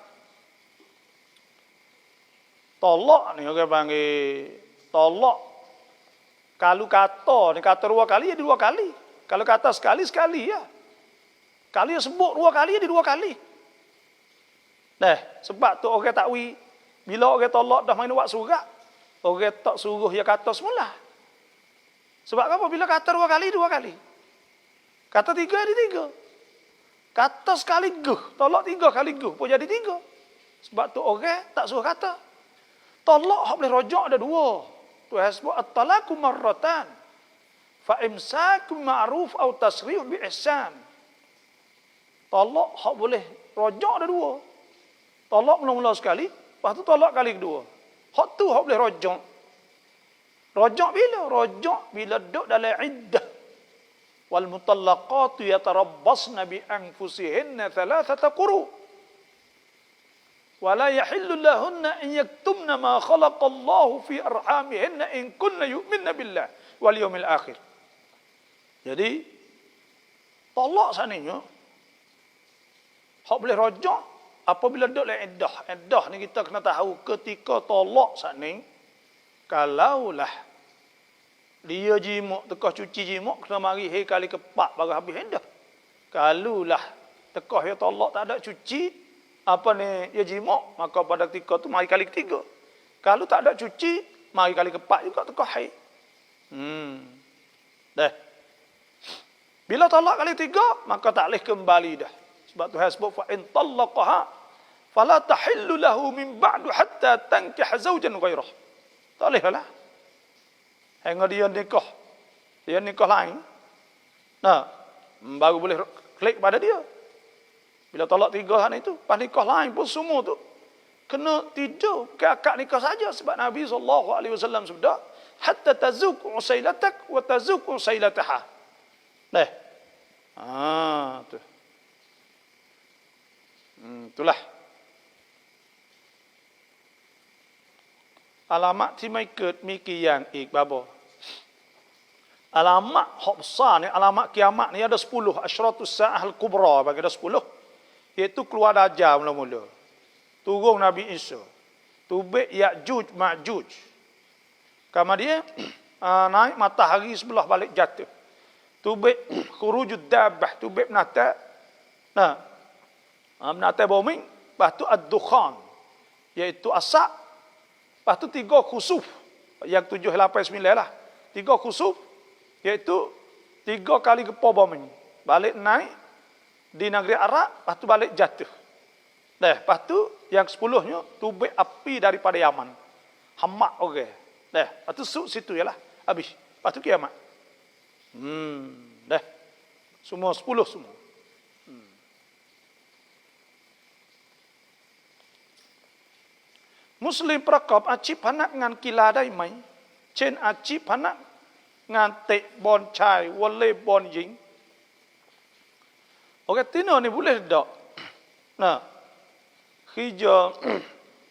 tolak ni orang panggil tolak. Kalau kata ni kata 2 kali, jadi 2 kali. Kalau kata sekali, sekali ya. Kali sebut 2 kali, jadi 2 kali. Sebab tu orang takwi, bila orang tolak dah main buat surat, orang tak suruh dia kata semula. Sebab apa? Bila kata 2 kali, 2 kali. Kata 3, jadi 3. Kata sekali guh, tolak 3 kali guh, pun jadi 3. Sebab tu orang tak suruh kata. Talak hak boleh rojak ada 2. Tu hasbuk at-talaqu marratan. Fa imsakum ma'ruf atau tasrih bi ihsan. Talak hak boleh rojak ada 2. Talak mula-mula sekali, lepas tu talak kali kedua. Hak tu hak boleh rojak. Rojak bila? Rojak bila duduk dalam iddah. Wal mutallaqatu yatarabbasna bi anfusihinna 3 quru. ولا يحل لهن أن يكتمن ما خلق الله في أرحامهن إن كن يؤمن بالله واليوم الآخر. Jadi talak sananya hak boleh rojak apabila duduk dalam iddah. Iddah ni kita kena tahu ketika talak sana, kalaulah dia jimuk tekah cuci jimuk kena mari kali kepak baru habis iddah. Kalaulah tekah dia talak tak ada cuci dia jimuk, maka pada ketika tu mari kali ketiga. Kalau tak ada cuci, mari kali keempat juga tekah haid. Bila talak kali 3, maka tak boleh kembali dah. Sebab tu hasbuk fa in talaqaha fala tahillu lahu min ba'du hatta tankiha zawjan ghairah. Tak boleh lah. Hingga dia nikah lain. Baru boleh klik pada dia. Bila tolak 3 hari itu, pas nikah lain pun semua tu kena tidur ke akad nikah saja. Sebab Nabi SAW sebut, hatta tazuk usailatak wa tazuk usailataha. Tu. Itulah. Alamatที่ไม่เกิดมีกี่อย่างอีกบาโบ Alamat hak besar ni, alamat kiamat ni ada 10. Asyratus sa'ah al-kubra bagi ada 10. Iaitu keluar Dajjal mula-mula. Turun Nabi Isa. Tubik Ya'juj Ma'juj. Kemudian naik matahari sebelah balik jatuh. Tubik khurujud dabbah, tubik menata. Nah, menata bumi, lepas tu ad-dukhan, iaitu asap. Lepas tu 3 khusuf, yang 7, 8, 9 lah. 3 khusuf, iaitu 3 kali gepar bumi. Balik naik di negeri Arab, lepas tu balik jatuh. Lepas tu yang 10-nya tubik api daripada Yaman. Hamak orang. Lepas tu situ ialah habis. Lepas tu kiamat. Semua 10 semua. Muslim prakop acip hanak ngan kila dai mai. Chen acip hanak ngan tek bon chai, wole bon jing. Orang Tino ni boleh tak? Nah, hijau,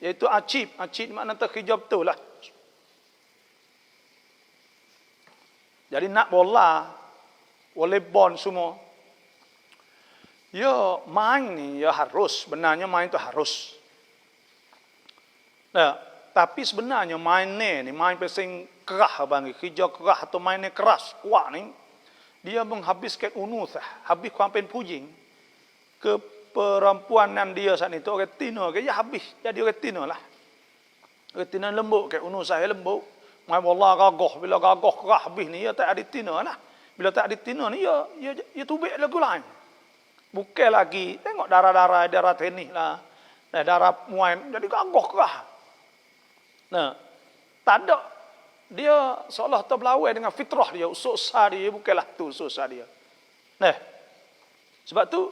iaitu acip. Acip makna tu hijau betul lah. Jadi nak bola, volleyball semua. Ya main ni, ya harus. Sebenarnya main tu harus. Nah, tapi sebenarnya main ni main pesing kerah bang, hijau kerah atau main ni keras, kuat ni. Dia menghabiskan unusah, habis kuampen pujing ke perempuanan dia saat itu orang Tino ke ya habis jadi orang Tino lah. Orang Tino lembut ke unusah lembut. Main bola gagah, bila gagah kerah habis ni ya tak ada Tino lah. Bila tak ada Tino ni ya tubik lagu lain. Bukan lagi tengok darah tenis lah. Darah muain jadi gagah kerah. Nah, tak ada. Dia seolah terberlawan dengan fitrah dia, usul sah dia, bukanlah tu usul sah dia. Nah, sebab tu,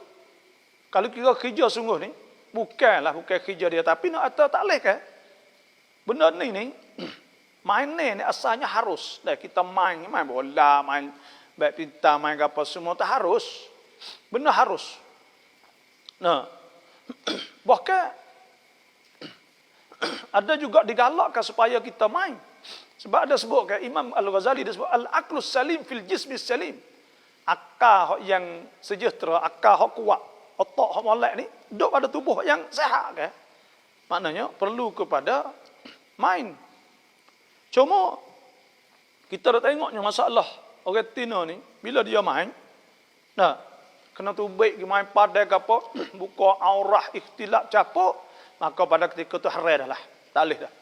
kalau kira kerja sungguh ni, bukan kerja dia, tapi nak atau tak boleh kan? Benda ni, main ni asalnya harus. Kita main bola, main badminton, main apa semua, tak harus. Benda harus. Nah, bahkan, ada juga digalakkan supaya kita main. Sebab ada sebut kan Imam Al-Ghazali dia sebut al-aqlus salim fil jismi salim. Akal yang sejahtera, akal hak kuat, otak hak molek ni duduk pada tubuh yang sihat kan. Maknanya perlu kepada main. Cuma kita dah tengoknya masalah orang Tino ni bila dia main, nah kena tubik main padai ke apa, buka aurah ikhtilaf capuk, maka pada ketika tu haram dah lah. Tak boleh dah.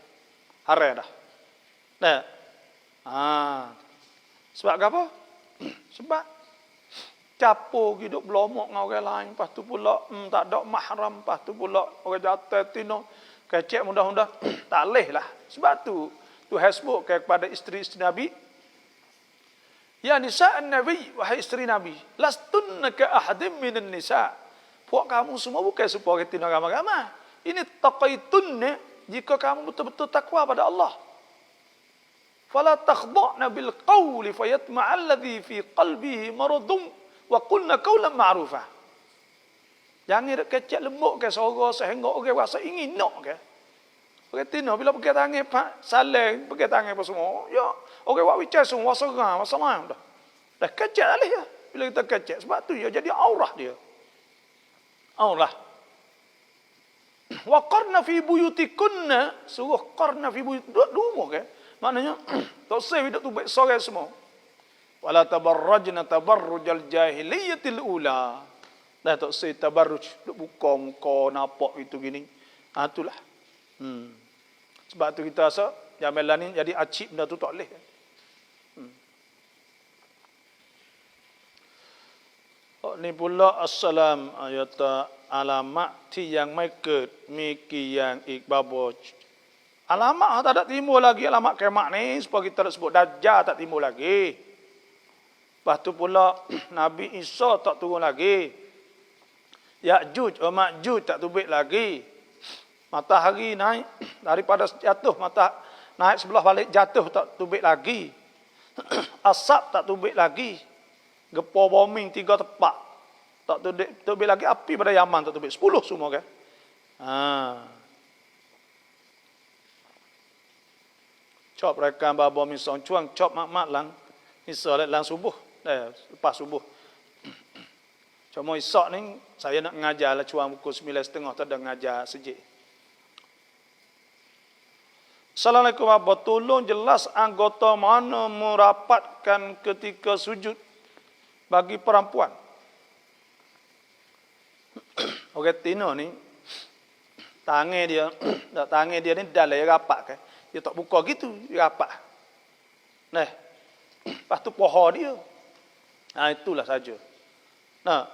Haram dah. Nah, sebab apa? Sebab capur hidup belomok dengan orang lain, lepas tu pula tak ada mahram, lepas tu pula orang jatuh Tino, kecek mudah-mudah, tak boleh lah. Sebab tu Tuhan sebut kepada isteri-isteri Nabi, ya nisa'an Nabi, wahai isteri Nabi, lastunna ka ahadim minan nisa'. Puak kamu semua bukan supaya Tino ramai-ramai. Ini taqaitunna jika kamu betul-betul takwa pada Allah. Fala takhda'na bil qawli fayatma'a alladhi fi qalbihi maradun wa qulna qawlan ma'rufa. Jangan kecek lembut ke suara sehingga orang rasa ingin nak ke. Orang Tino bila pakai tangan pak saling pakai tangan apa semua. Ya, orang buat bicara semua serang masalah dah. Dah kecek alih ya. Bila kita kecek sebab tu ya jadi aurah dia. Aurah. Wa qarna fi buyutikunna, suruh qarna fi buyut rumah ke. Maknanya tak usah hidup tu baik sore semua. Wala tabarrajna tabarrujal jahiliyatil ula. Dah tak usah tabarruj, duk buka muka nampak itu gini. Itulah. Sebab tu kita rasa jamalan ni jadi acip benda tu tak boleh. Ni pula assalam ayat alamat ti yang mai ket miki yang ikbabo. Alamat tak ada timbul lagi, alamat kiamat ni supaya kita tak sebut Dajjal tak timbul lagi. Lepas tu pula Nabi Isa tak turun lagi. Ya'juj Ma'juj tak tubik lagi. Matahari naik daripada jatuh, naik sebelah balik jatuh tak tubik lagi. Asap tak tubik lagi. Gepar bombing 3 tempat tak tubik lagi. Api pada Yaman tak tubik. 10 semua kan. Cop rekan babo misong cuang cop mak lang isa lang subuh lepas subuh Cuma esok ni saya nak ngajar lah cuang pukul 9.30 tu dah ngajar sejik. Assalamualaikum warahmatullahi wabarakatuh. Tolong jelas anggota mana merapatkan ketika sujud bagi perempuan. Okey, Tino ni tangan dia ni dalam rapat kan. Dia tak buka gitu, dia rapat. Nah. Lepas tu poho dia. Itulah saja. Nah.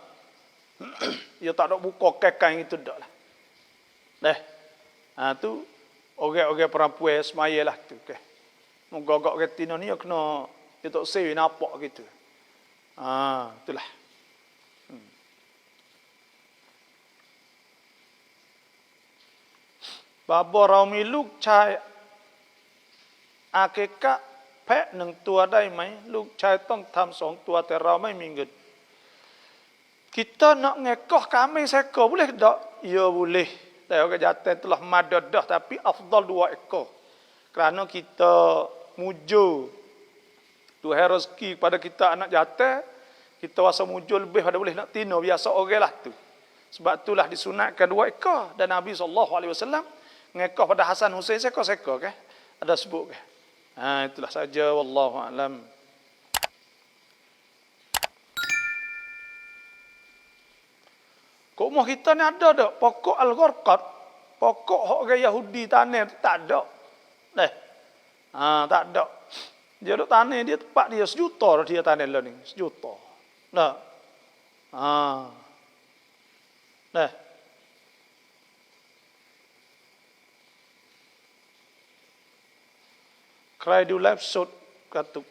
Dia tak ada buka kain itu dak lah. Tu orang-orang perempuan semayalah tu ke. Menggogok ke Tino ni kena dia tak sewi nampak gitu. Itulah. Babo rau mi luk chai akekaแพะ1 ตัวได้ไหมลูกชายต้องทำ2 ตัวแต่เราไม่มีเงิน Kita nak ngekoh kambing seekor boleh tak? Ya boleh. Tapi orang jantan telah madadah tapi afdal 2 ekor. Kerana kita mujur Tuhan rezeki kepada kita anak jantan, kita rasa mujur lebih pada boleh nak tino biasa orang lah tu. Sebab itulah disunatkan 2 ekor dan Nabi SAW ngekoh pada Hasan Husain seekor-seekor kan? Ada sebut kan? Itulah saja, wallahu a'lam. Kok rumah kita ni ada tak pokok al-gharqad? Pokok orang Yahudi tanah tu tak ada. Tak ada. Dia duk tanah dia tempat dia 1 juta dia tanah lah ni, 1 juta. Cry do live shot katuk.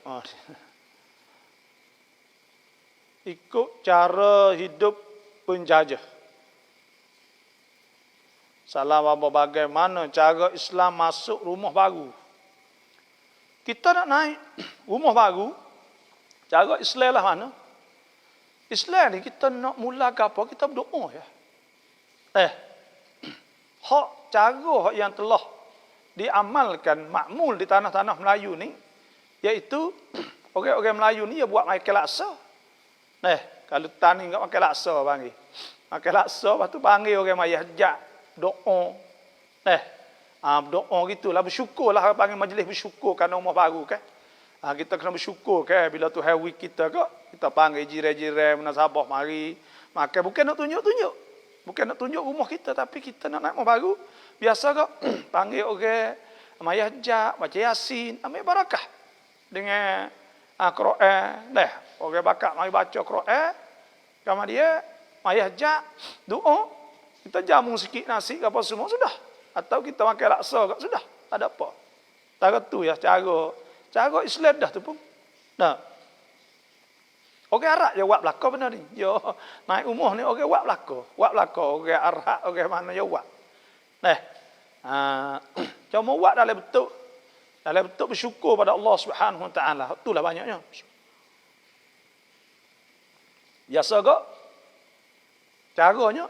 Ikut cara hidup penjajah. Salam bagaimana cara Islam masuk rumah baru. Kita nak naik rumah baru, cara Islam lah mana? Islam ni kita nak mula apa? Kita berdoa ya. Hak cara yang telah diamalkan makmul di tanah-tanah Melayu ni, iaitu orang-orang Melayu ni dia buat makan laksa. Kalau tani enggak makan laksa panggil. Makan laksa lepas tu panggil orang maya hajat, doa. Doa gitulah, bersyukurlah panggil majlis bersyukur kerana rumah baru kan. Kita kena bersyukur kan bila Tuhan wik kita kok, kita panggil jiran-jiran munasabah mari makan, bukan nak tunjuk-tunjuk. Bukan nak tunjuk rumah kita tapi kita nak naik rumah baru. Biasa kok panggil orang maya hajat, baca Yasin, ambil barakah dengan Quran. Orang bakar mari baca Quran. Kama dia maya hajat, doa, kita jamu sikit nasi apa semua sudah. Atau kita makan laksa kak sudah, tak ada apa. Tak tu ya cara Islam dah tu pun. Orang Arab je buat belaka benar ni. Yo naik rumah ni orang buat belaka orang Arab, orang mana je buat. Cuma buat dalam bentuk bersyukur pada Allah Subhanahu Wa Taala. Itulah banyaknya. Biasa kok caranya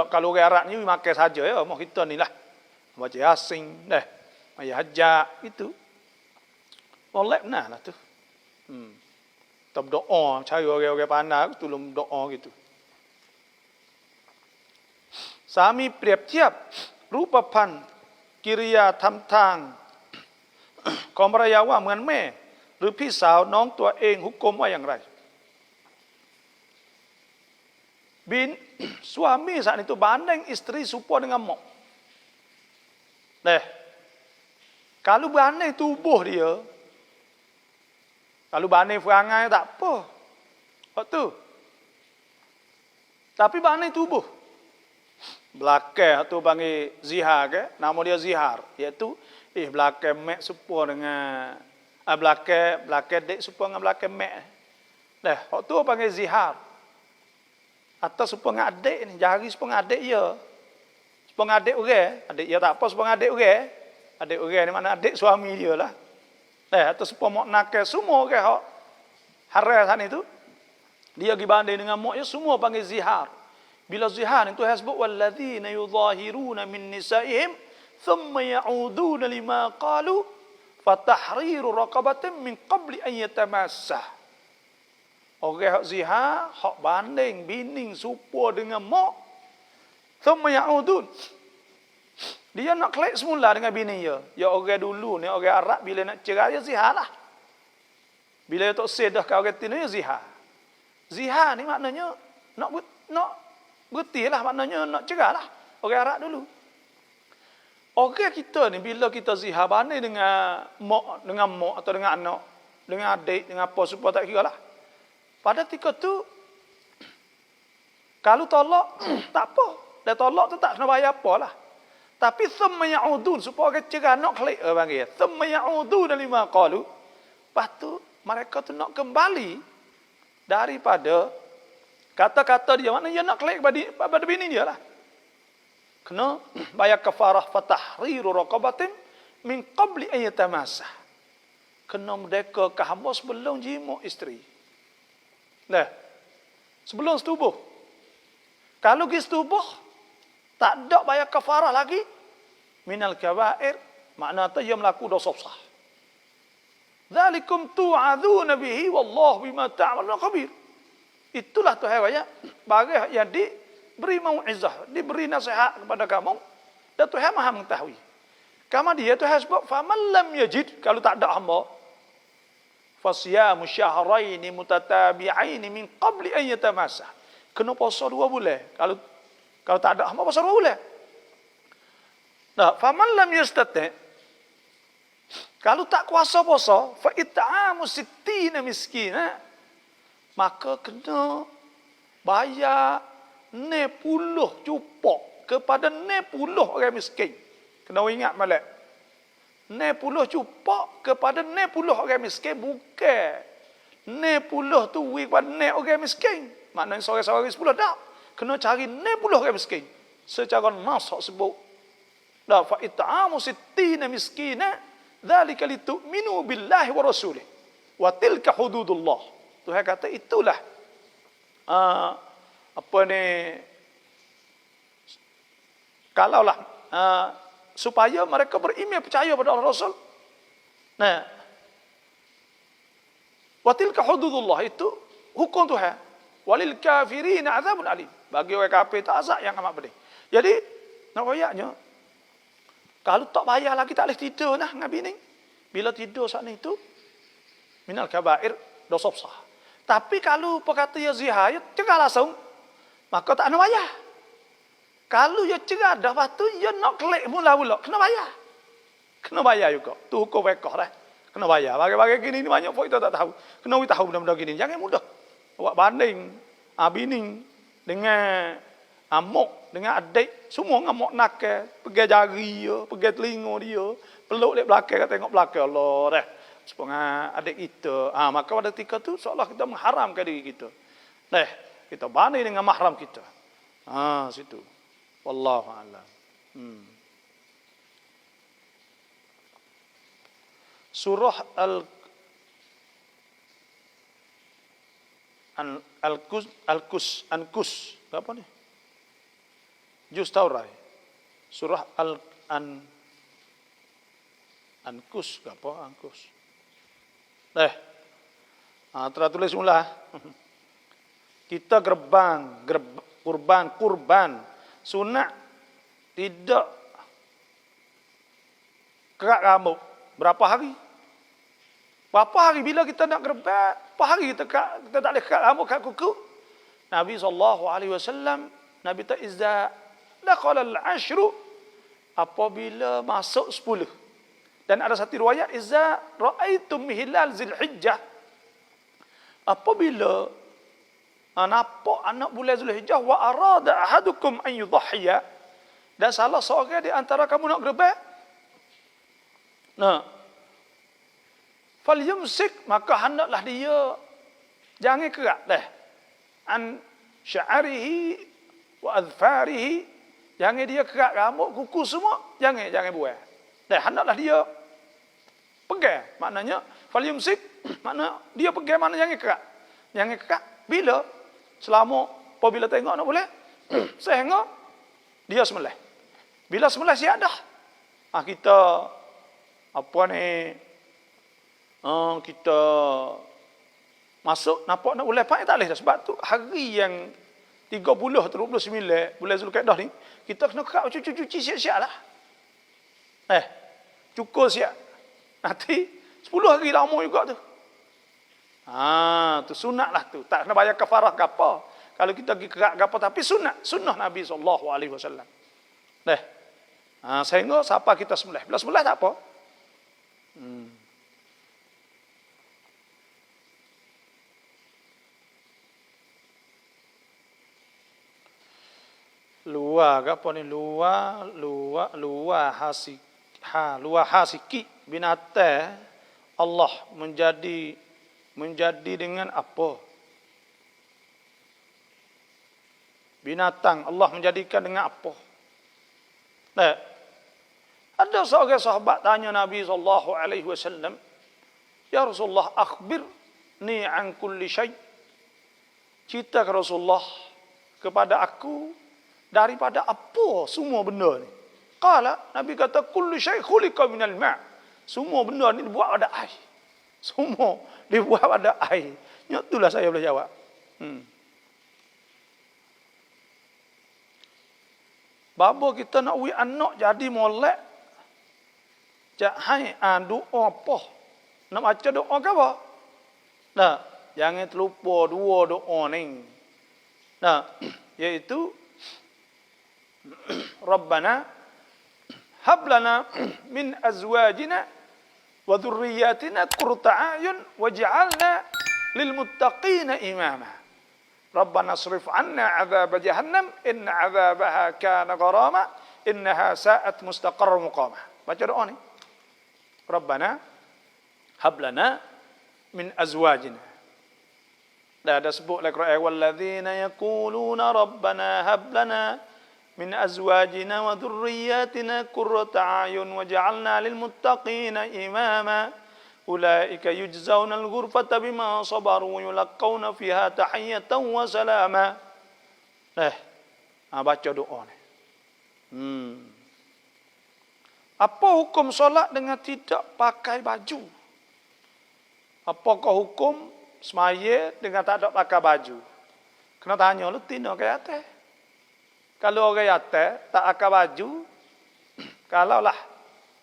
kalau orang Arab ni makan saja ya, mau kita ni lah. Baca Yasin, maya hajat itu. Boleh benar lah tu. Kita berdoa, cari orang-orang pandai tolong doa gitu. Sami เปรียบเทียบรูปพรรณกิริยาทำทางของภรรยาว่าเหมือนแม่หรือพี่สาวน้องตัวเองหุกกลมว่าอย่างไร Suami saat itu banding istri serupa dengan mak. Kalau banding tubuh dia, kalau banding perangai tak apa. Waktu. Tapi banding tubuh. Belakang tu panggil zihar ke? Nama dia zihar. Iaitu belakang mak serupa dengan belakang dek serupa dengan belakang mak. Waktu panggil zihar. Atau serupa adik ni, jari serupa adik ya. Serupa adik orang, adik ya tak apa serupa adik orang. Adik orang ni mana adik suami dia lah. Atau serupa mak nakal semua orang hak haram sana itu. Dia pergi banding dengan mak dia semua panggil zihar. Bila zihar itu hasbuk walladzina yudhahiruna min nisaihim thumma ya'uduna lima qalu fatahriru raqabatin min qabli an yatamassah. Orang hak zihar, hak banding, bining, supa dengan mak. Thumma ya'udun. Dia nak klik semula dengan bini dia. Ya orang dulu ni, orang Arab bila nak cerai, dia zihar lah. Bila dia tak sedah ke orang Tino, dia zihar. Zihar ni maknanya, nak berhenti lah, maknanya nak cerai lah. Orang Arab dulu. Orang kita ni, bila kita zihar banding dengan mak atau dengan anak, dengan adik, dengan apa, supaya tak kira lah. Pada ketika tu, kalau tolak, tak apa. Dia tolak tu tak kena bayar apa lah. Tapi thumma ya'udun, supaya orang cerai nak klik, panggil. Thumma ya'udun lima qalu. Lepas tu, mereka tu nak kembali daripada kata-kata dia. Maknanya dia nak klik pada bini dia lah. Kena bayar kafarah fatahriru raqabatin min qabli an yatamasah. Kena merdeka ke hamba sebelum jima isteri. Nah, sebelum setubuh. Kalau pergi setubuh, tak ada bayar kafarah lagi. Minal kabair, makna tu dia melaku dosa besar. Dzalikum tu'adzuna bihi wallahu bima ta'maluna khabir. Itulah Tuhan ayat bagi yang diberi mau'izah, diberi nasihat kepada kamu, dan Tuhan Maha mengetahui. Kama dia Tuhan sebut faman lam yajid, kalau tak ada hamba, fasyamu syahraini mutatabi'aini min qabli an yatamassa. Kena puasa 2 bulan. Kalau tak ada hamba, puasa 2 bulan. Nah, faman lam yastati', kalau tak kuasa puasa, fa it'amu 60 miskina, maka kena bayar 60 cupok kepada 60 orang miskin. Kena ingat malak. 60 cupok kepada 60 orang miskin, bukan 60 tu kepada 60 orang miskin. Maknanya seorang-seorang 10 tak. Kena cari 60 orang miskin. Secara nas sebut. La fa it'amu 60 miskina, dzalika litu'minu billahi wa rasulih. Wa tilka hududullah. Tuhan kata itulah kalaulah supaya mereka beriman percaya pada Allah Rasul. Nah, wa tilka hududullah, itu hukum Tuhan. Walil kafirin azabun alim. Bagi orang kafir tak azab yang amat pedih. Jadi nak ayatnya, kalau tak bayar lagi tak boleh tidur lah dengan bini. Bila tidur saat itu minal kabair, dosa besar. Tapi kalau perkata ya zihar, ya cerai langsung, maka tak kena bayar. Kalau ya cerai dah, lepas tu ya nak klik mula-mula, kena bayar. Kena bayar juga. Tu hukum fiqh dah. Kena bayar. Bagi-bagi gini ni banyak pun kita tak tahu. Kena tahu benda-benda gini. Jangan mudah. Awak banding bini dengan amok, dengan adik, semua ngamuk nakal, pegang jari dia, pegang telinga dia, peluk di belakang, kata tengok belakang Allah dah. Supaya adik kita. Maka pada ketika tu seolah kita mengharamkan diri kita. Kita banding dengan mahram kita. Situ. Wallahu a'lam. Surah Al-Ankus. Apa ni? Juz Taurat. Surah Ankus ke apa? Ankus. Tertulis mula. Kita kurban. Sunat tidak kerak rambut. Berapa hari? Berapa hari bila kita nak gerban? Berapa hari kita tak boleh kerak rambut, kat kuku? Nabi SAW, Nabi tak izza laqala al-ashru, apabila masuk 10. Dan ada satu riwayat, izza ra'aitum hilal Zulhijjah, apabila nampak anak bulan Zulhijjah, wa arada ahadukum an yudhhiya, dan salah seorang di antara kamu nak gerban, falyumsik, maka hendaklah dia jangan kerak dah, an sya'arihi wa adfarihi, jangan dia kerak rambut, kuku semua, jangan buat. Dah hendaklah dia pegang, maknanya falyumsik, makna dia pegang, makna jangan kerak bila selama apabila tengok nak boleh sehingga dia sembelih. Bila sembelih siap dah, kita kita Masuk nampak nak bulan 4 tak boleh dah. Sebab tu hari yang 30-29 bulan Zulkaidah ni, kita kena kerap cuci siap-siap lah. Cukur siap. Nanti 10 hari lama juga tu. Tu sunat lah tu. Tak kena bayar kafarah ke apa. Kalau kita pergi kerak ke apa, tapi sunnah Nabi SAW. Sehingga siapa kita sembelih. Bila sembelih tak apa. Luar ke apa ni? Luar hasiki binatang Allah menjadi dengan apa? Binatang Allah menjadikan dengan apa? Ada seorang sahabat tanya Nabi SAW, "Ya Rasulullah, akhbirni an kulli syai." Cerita ke Rasulullah kepada aku daripada apa semua benda ni. Qala, Nabi kata, kullu syai' khuliqa minal ma'. Semua benda ni dibuat pada air. Semua dibuat pada air. Itulah saya boleh jawab. Bapa kita nak wi anak jadi molek. Hai doa apa? Nak baca doa ke apa? Nah, jangan terlupa dua doa ni. Nah, iaitu Rabbana hab lana min azwajina wa dhurriyyatina qurrata a'yun waj'alna lil muttaqina imama. Rabbana asrif 'anna 'adzab jahannam inna 'adzabaha kana gharama innaha sa'at mustaqarra muqama. Baca doa ni. Rabbana hab lana min azwajina. Dah ada sebut dalam Quran, walladzina yaquluna rabbana hab lana min azwajina wa dhurriyyatina qurrata a'yun waj'alna lil muttaqina imama. Ulaika yujzauna al-ghurfata bima sabaru yulaqawna fiha tahiyyatan wa salama. Baca doa ni. Apa hukum solat dengan tidak pakai baju? Apakah hukum semaya dengan tak ada pakai baju? Kena tanya lu tina ke atas. Kalau orang yatim tak pakai baju, kalaulah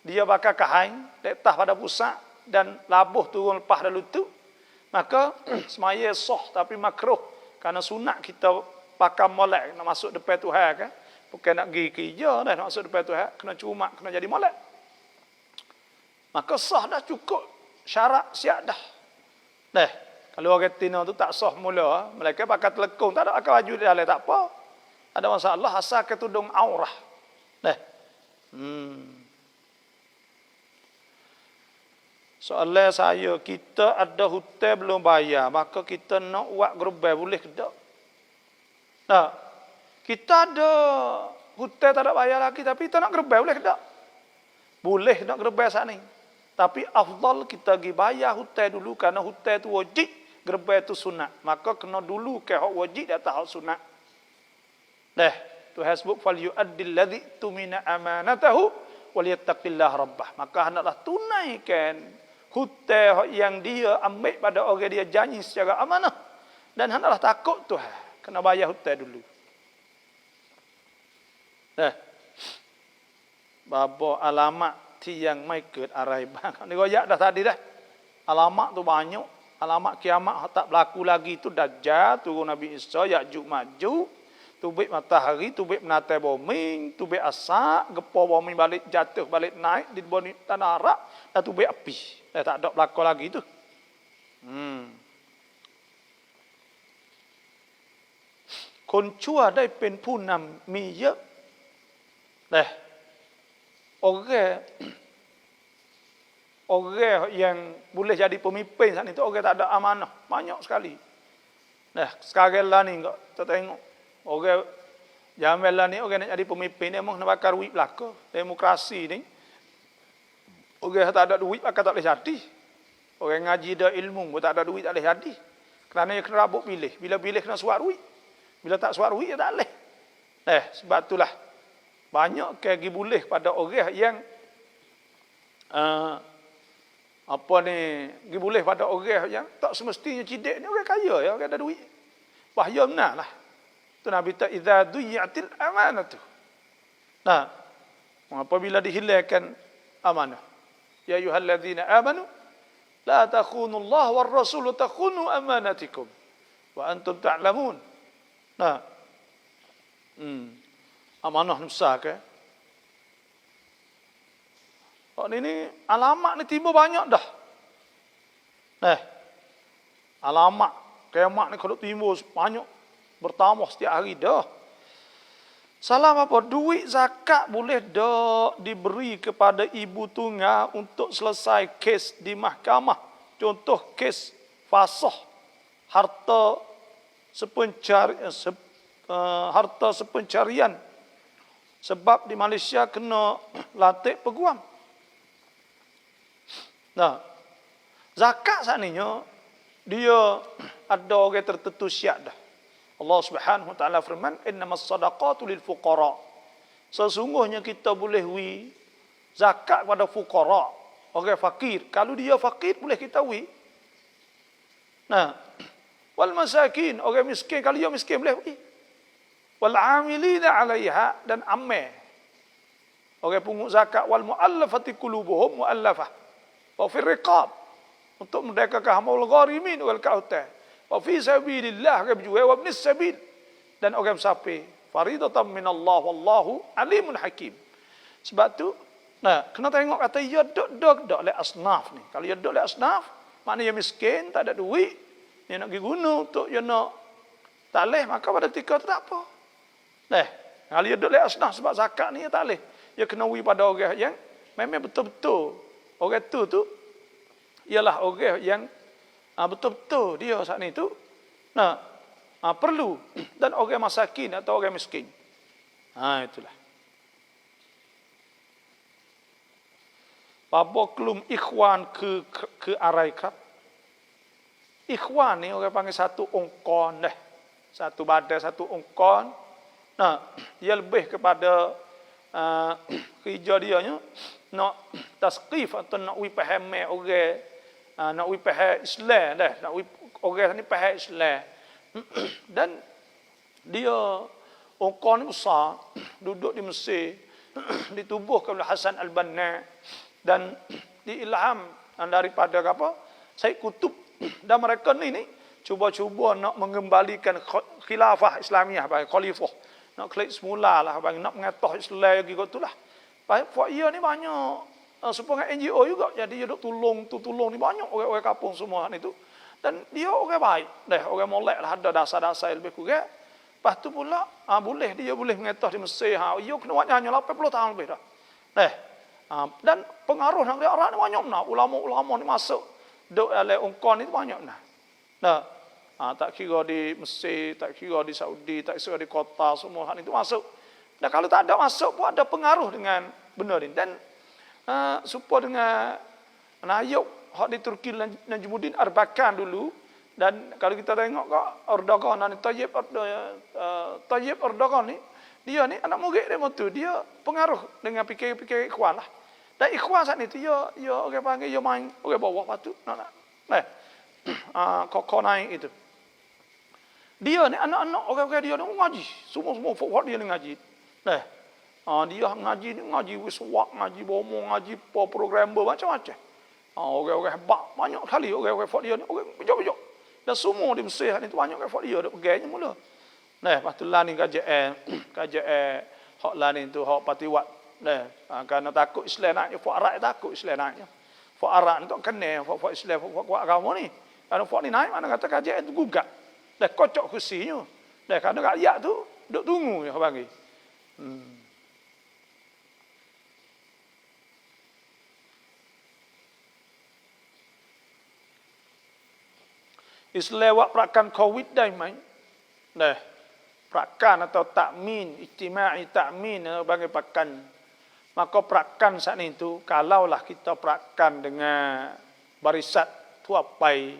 dia pakai kain, letak pada pusat dan labuh turun lepas dah lutut, maka semaya sah tapi makruh. Kerana sunat kita pakai molek nak masuk depan Tuhan kan. Bukan nak pergi kerja dah nak masuk depan Tuhan, kena cuma kena jadi molek. Maka sah dah, cukup syarat siap dah. Kalau orang tina tu tak sah mula, mereka pakai telekung, tak ada pakai baju di dalam, tak apa. Ada masalah asal ke tudung aurah. Soalan saya, kita ada hutang belum bayar, maka kita nak buat gerbang, boleh ke tak? Kita ada hutang tak ada bayar lagi, tapi kita nak gerbang, boleh ke tak? Boleh nak gerbang saat ni. Tapi afdal kita pergi bayar hutang dulu, kerana hutang itu wajib, gerbang itu sunat. Maka kena dulu ke hak wajib di atas hak sunat. Tuhan sebut fal yu'addil ladzi tumina amanatahu wal yattaqillah rabbah. Maka hendaklah tunaikan hutang yang dia ambil pada orang dia janji secara amanah, dan hendaklah takut Tuhan. Kena bayar hutang dulu. Bapa alamat tiang mai ket arai bang. Ni royak dah tadi dah. Alamat tu banyak. Alamat kiamat tak berlaku lagi tu Dajjal, turun Nabi Isa, Ya'juj Ma'juj, tubik matahari, tubik menatai bumi, tubik asap, gepa bumi balik jatuh balik naik di bawah tanah Arab, dan tubik api. Tak ada berlaku lagi tu. Kon chua ได้เป็นผู้นำมีเยอะ Orang yang boleh jadi pemimpin saat itu orang tak ada amanah, banyak sekali. Sekarang lah ni kita tengok orang zaman lah ni orang nak jadi pemimpin ni memang nak bakar duit belaka. Demokrasi ni orang tak ada duit bakar tak boleh jadi. Orang ngaji dah ilmu pun tak ada duit tak boleh jadi. Kerana dia kena rabuk pilih. Bila pilih kena suat duit. Bila tak suat duit dia tak boleh. Sebab itulah banyak kaki boleh pada orang yang apa ni boleh pada orang yang tak semestinya cidek ni orang kaya ya, orang ada duit. Wahya benar lah. Tu Nabi ta idza duyatil amanatu. Nah, apabila dihilangkan amanah. Ya ayyuhalladzina amanu la takhunu Allah war rasul takhunu amanatikum wa antum ta'lamun. Nah. Amanah besar ke? Oh, ini alamat ni timbul banyak dah. Alamat kiamat ni kalau timbul banyak bertambah setiap hari dah. Salam apa? Duit zakat boleh dah diberi kepada ibu tunggal untuk selesai kes di mahkamah. Contoh kes fasah harta sepencarian. Sebab di Malaysia kena latih peguam. Nah, zakat seandainya dia ada orang tertentu syiat dah. Allah Subhanahu wa taala firman, "Innamas shadaqatu lil fuqara." Sesungguhnya kita boleh zakat kepada fuqara, orang fakir. Kalau dia fakir boleh kita Nah, wal masakin, orang miskin, kalau dia miskin boleh wal amilina 'alaiha, dan ammah. Orang pungut zakat, wal muallafati qulubuhum, muallafah. Wa fi riqab, untuk merdekakan hamba al-gharimin wal kautan. Wa fi sabilillah, orang berjuang, wa ibnis sabil, dan orang musafir. Faridatan minallah wallahu alimun hakim. Sebab tu, kena tengok kata ya dok le asnaf ni. Kalau ya dok le asnaf, maknanya miskin, tak ada duit, dia nak pergi guna untuk dia nak talih, maka pada ketika tu tak apa. Kalau dia duduk le asnaf sebab zakat ni dia tak boleh. Dia kena pada orang yang memang betul-betul. Orang tu ialah orang yang betul-betul dia saat ni tu perlu, dan orang masakin atau orang miskin. Itulah. Bapa kelum ikhwan ke arai krab. Ikhwan ni orang panggil satu ongkon dah. Satu badan, satu ongkon. Dia lebih kepada kerja dia nak tasqif atau nak faham orang, nak faham Islam dah, nak orang ni faham Islam. Dan dia ongkon ni besar, duduk di Mesir, ditubuhkan oleh Hasan al-Banna dan diilham daripada Said Qutb. Dan mereka ni cuba-cuba nak mengembalikan khilafah Islamiah bagi khalifah. Nak klik semula lah bagi nak mengatah Islam lagi kot itulah. Baik ia ni banyak supaya NGO juga, jadi dia duk tolong ni banyak orang-orang kampung semua ni tu. Dan dia orang baik. Orang molek lah, ada dasar-dasar lebih kurang. Lepas tu pula boleh mengatah di Mesir. Ia kena buat hanya 80 tahun lebih dah. Dan pengaruh negeri Arab ni banyak nah. Ulama-ulama ni masuk duk dalam ongkon ni banyak nah. Tak kira di Mesir, tak kira di Saudi, tak kira di kota, semua hal itu masuk. Dan kalau tak ada masuk pun ada pengaruh dengan benda ni. Dan supaya dengan Ayub, hak di Turki Najmuddin Erbakan dulu. Dan kalau kita tengok Erdogan ni, Tayyip Erdogan ni, dia ni anak murid dia tu, dia pengaruh dengan fikir-fikir ikhwan lah. Dan ikhwan saat ni tu, dia orang panggil, dia main orang bawah patu. Kok naik itu. Dia ni anak-anak orang-orang dia ni ngaji. Semua fok dia ni ngaji. Dia ngaji wiswak, ngaji bomo, ngaji program macam-macam. Orang-orang hebat banyak kali orang-orang fok dia ni, orang bijak-bijak. Dan semua di Mesir ni tu banyak orang fok dia dak pegangnya mula. Lepas tu lah ni kajian hak lah ni tu hak patiwat. Kerana takut Islam naik, fok Arab takut Islam naik. Fok Arab ni tak kenal fok Islam, fok agama ni. Kalau fok ni naik, mana kata kajian tu gugat. Dah kocok kursinya. Dah kadang rakyat tu duk tunggu dia bagi. Islam wak perakan COVID dah main. Perakan atau takmin, ijtimai takmin bagi perakan. Maka perakan saat itu, kalaulah kita perakan dengan barisat tuapai,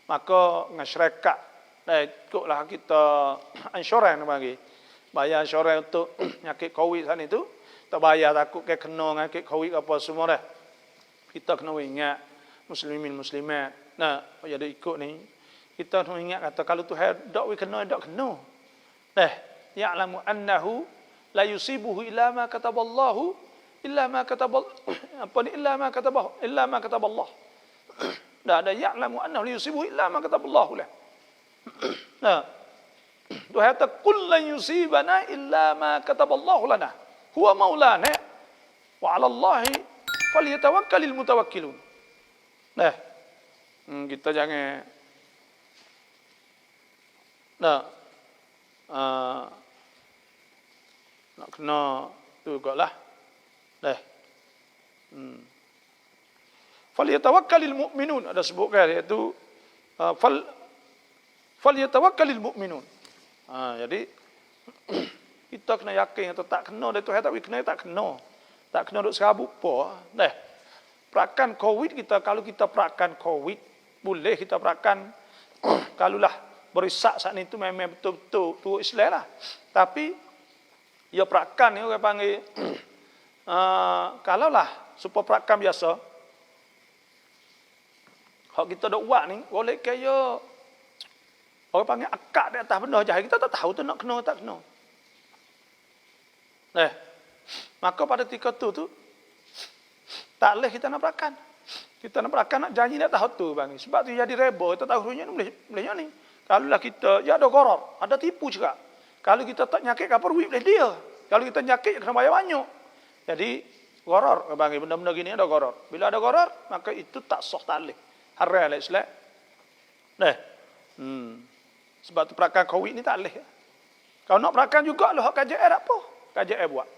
maka masyarakat ikutlah kita insurans bagi. Bayar insurans untuk penyakit COVID saat itu. Tak bayar takut kena penyakit COVID apa semua dah. Kita kena ingat muslimin muslimat. Nah, jadi ikut ni kita nak ingat kata kalau Tuhan dak we kena dak kena. Ya'lamu annahu la yusibuhu illa ma kataballahu illa ma kataballah. Dah ada ya'lamu annahu la yusibuhu illa ma kataballahu lah. Nah, Tuhan kata qul lan yusibana illa ma kataballahu lana. Huwa maulana wa 'ala Allahi falyatawakkalul mutawakkilun. Kita jangan nak kena tu juga lah. Falyatawakkalul mu'minun ada sebutkan iaitu falyatawakkalul mu'minun. Jadi kita kena yakin atau tak kena dari Tuhan tak kena tak kena. Tak kena duk serabut apa. Perakan COVID kita, kalau kita perakan COVID boleh kita perakan kalulah berisak saat itu memang betul-betul turut Islam lah. Tapi ya perakan ni orang panggil kalau lah supaya perakan biasa. Kalau kita dok buat ni boleh kaya orang panggil akak di atas benda jahil, kita tak tahu tu nak kena tak kena. Maka pada ketika tu tak boleh kita nak perakan. Kita nak perakan nak janji nak tahu tu bang. Sebab tu jadi reba, kita tahu runya boleh ni. Kalau lah kita ya ada goror, ada tipu juga. Kalau kita tak nyakit kapur duit boleh dia. Kalau kita nyakit kena bayar banyak. Jadi goror bang, benda-benda gini ada goror. Bila ada goror maka itu tak sah tak boleh. Haram lah Islam. Sebab tu perakan COVID ni tak boleh. Kalau nak perakan juga lah KJR apa? KJR buat.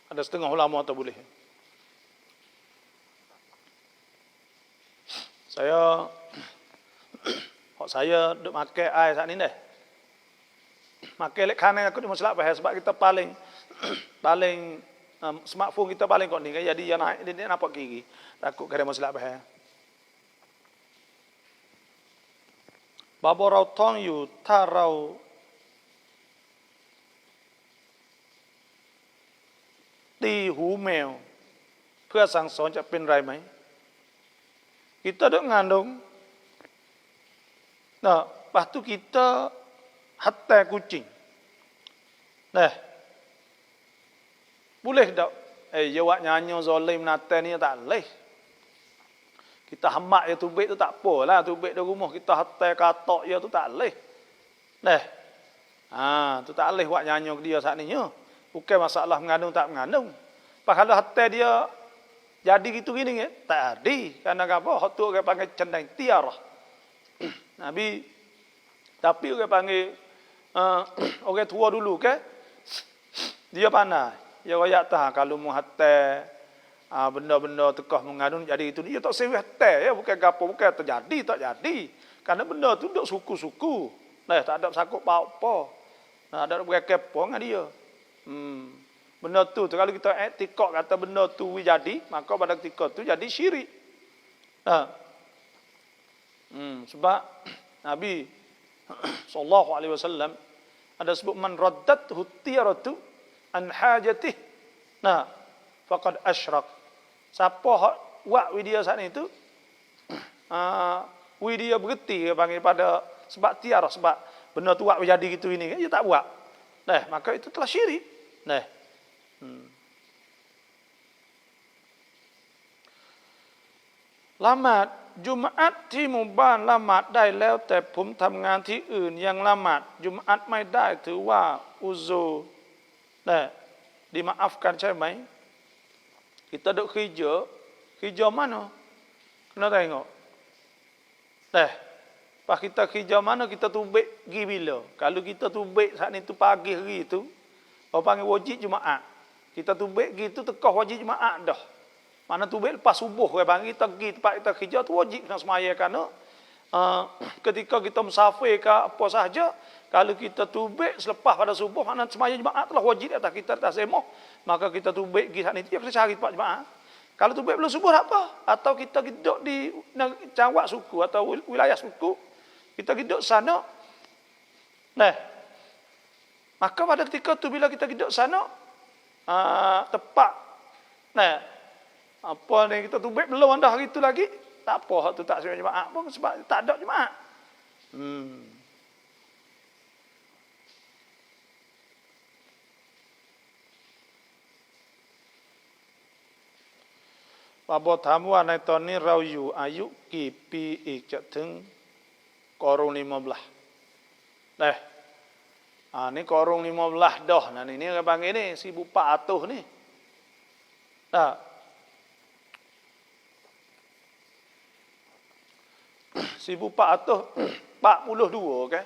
Ada setengah ulama tak boleh. Saya duk makan air saat ni makan lek kanan aku di masalah sebab kita paling smartphone kita paling kok ni jadi yang naik dia nampak gigi. Takut kena masalah bahaya. Babo rau tong yu tarauตีหูแมวเพื่อสั่งสอนจะเป็นไรไหม Kita duk ngandung lepas tu kita hatai kucing. Boleh tak jawab nyanyi zalim natal ni tak boleh. Kita hamak je tubik tu tak apalah, tubik di rumah kita hatai katak je tu tak boleh. Tu tak boleh buat nyanyi ke dia saat ni. Bukan masalah mengandung tak mengandung. Kalau hati dia jadi gitu gini tak ada. Karena apa? Hak tu orang panggil cendang tiarah. Nabi tapi orang panggil orang tua dulu ke dia pandai. Dia royak tah kalau mu hati benda-benda tekah mengandung jadi itu dia tak sewih hati ya, bukan gapo bukan terjadi tak jadi. Karena benda tu duk suku-suku. Tak ada sakut apa. Ada berkepo dengan dia. Benda tu kalau kita etikok kata benda tu jadi, maka pada ketika tu jadi syirik. Sebab Nabi sallallahu alaihi wasallam ada sebut man raddathu tiyaratu an hajatih. Faqad asyrak. Siapa hak buat video saat itu video berhenti panggil pada sebab tiarah, sebab benda tu buat jadi gitu ini kan dia tak buat. Maka itu telah syirik.ละหมาดจุมอัตที่หมู่บ้านละหมาดได้แล้วแต่ผมทำงานที่อื่นยังละหมาดจุมอัตไม่ได้ถือว่าอุซูdimaafkanใช่ไหม Kita duk kerja mana? Kena tengok. Pas kita kerja mana kita tubik pergi bila? Kalau kita tubik saat ni tu pagi hari tu, orang panggil wajib Jumaat. Kita tubik pergi tu tekah wajib Jumaat dah. Mana tubik lepas subuh orang panggil kita pergi tempat kita kerja tu wajib kena semaya kerana ketika kita musafir ke apa sahaja, kalau kita tubik selepas pada subuh mana semaya Jumaat telah wajib atas kita atas semua, maka kita tubik pergi saat ni dia kena cari tempat Jumaat. Kalau tubik belum subuh tak apa, atau kita duduk di cawak suku atau wilayah suku, kita duduk sana. Maka pada ketika tu bila kita duduk sana tepat Apa ni kita tubik belum dah hari tu lagi? Tak apa hak tu tak sembahyang jemaah pun sebab tak ada jemaah. Babo ถามว่าในตอนนี้เราอยู่อายุกี่ปีอีกจะถึงQarun 15 Dah. Ni Qarun 15 dah. Nah ni orang panggil ni 1400 ni. Dah. 1442 kan.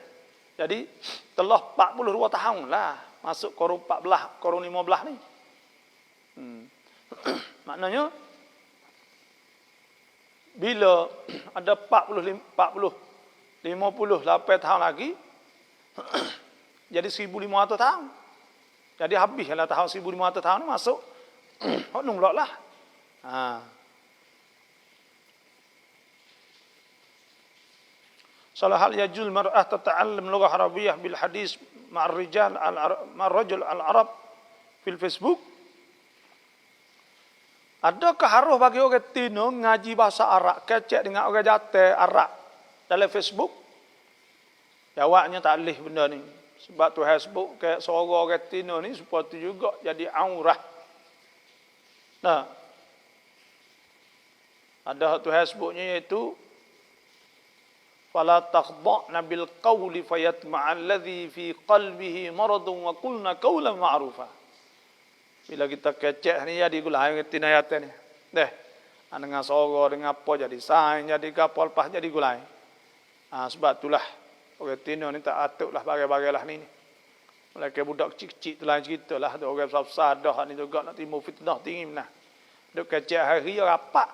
Jadi telah 42 tahun lah masuk Qarun 14, Qarun 15 ni. Maknanya bila ada 58 tahun lagi jadi 1500 tahun. Jadi habislah tahun 1500 tahun ni masuk hok nunglak lah. Salahal yajul mar'ah tata'allam lughah arabiyyah bil hadis ma'ar rijal ma'ar rajul al-arab fil Facebook. Adakah harus bagi orang Tino ngaji bahasa Arab kecek dengan orang Jatah Arab dalam Facebook? Jawabnya tak boleh benda ni. Sebab tu Facebook ke suara orang Tino ni supaya tu juga jadi aurah. Nah. Ada tu Facebooknya iaitu fala taqda'na bil qawli fayatma'a alladhi fi qalbihi maradun wa qulna qawlan ma'rufa. Bila kita kecek ni jadi gulai ngerti ayat ni. Deh. Dengan suara dengan apa jadi sain jadi kapal pas jadi gulai. Sebab itulah orang Tino ni tak atuklah bagai-bagailah ni. Mereka budak kecil-kecil tu lain cerita lah. Ada orang besar-besar dah ni juga nak timbul fitnah tinggi nah. Duk kecek hari rapat.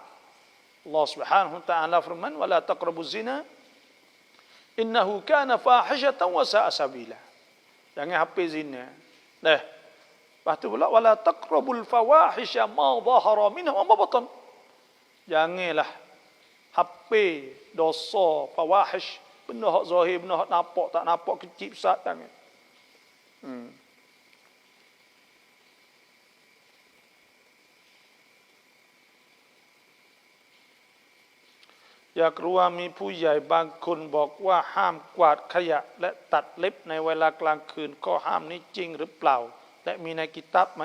Allah Subhanahu wa taala firman wala taqrabuz zina innahu kana fahishatan wa sa'a sabila. Jangan hafaz zina. Deh. Lepas tu pula wala taqrabul fawahisha ma dhahara minha wa ma batan. Janganlah hape dosa fawahish, benda hak zahir, benda hak nampak tak nampak, kecil besar tangan. Yak ruwaมีผู้ใหญ่บางคนบอกว่าห้ามกวาดขยะและตัดเล็บในเวลากลางคืนข้อห้ามนี้จริงหรือเปล่าและมีในกิตับไหม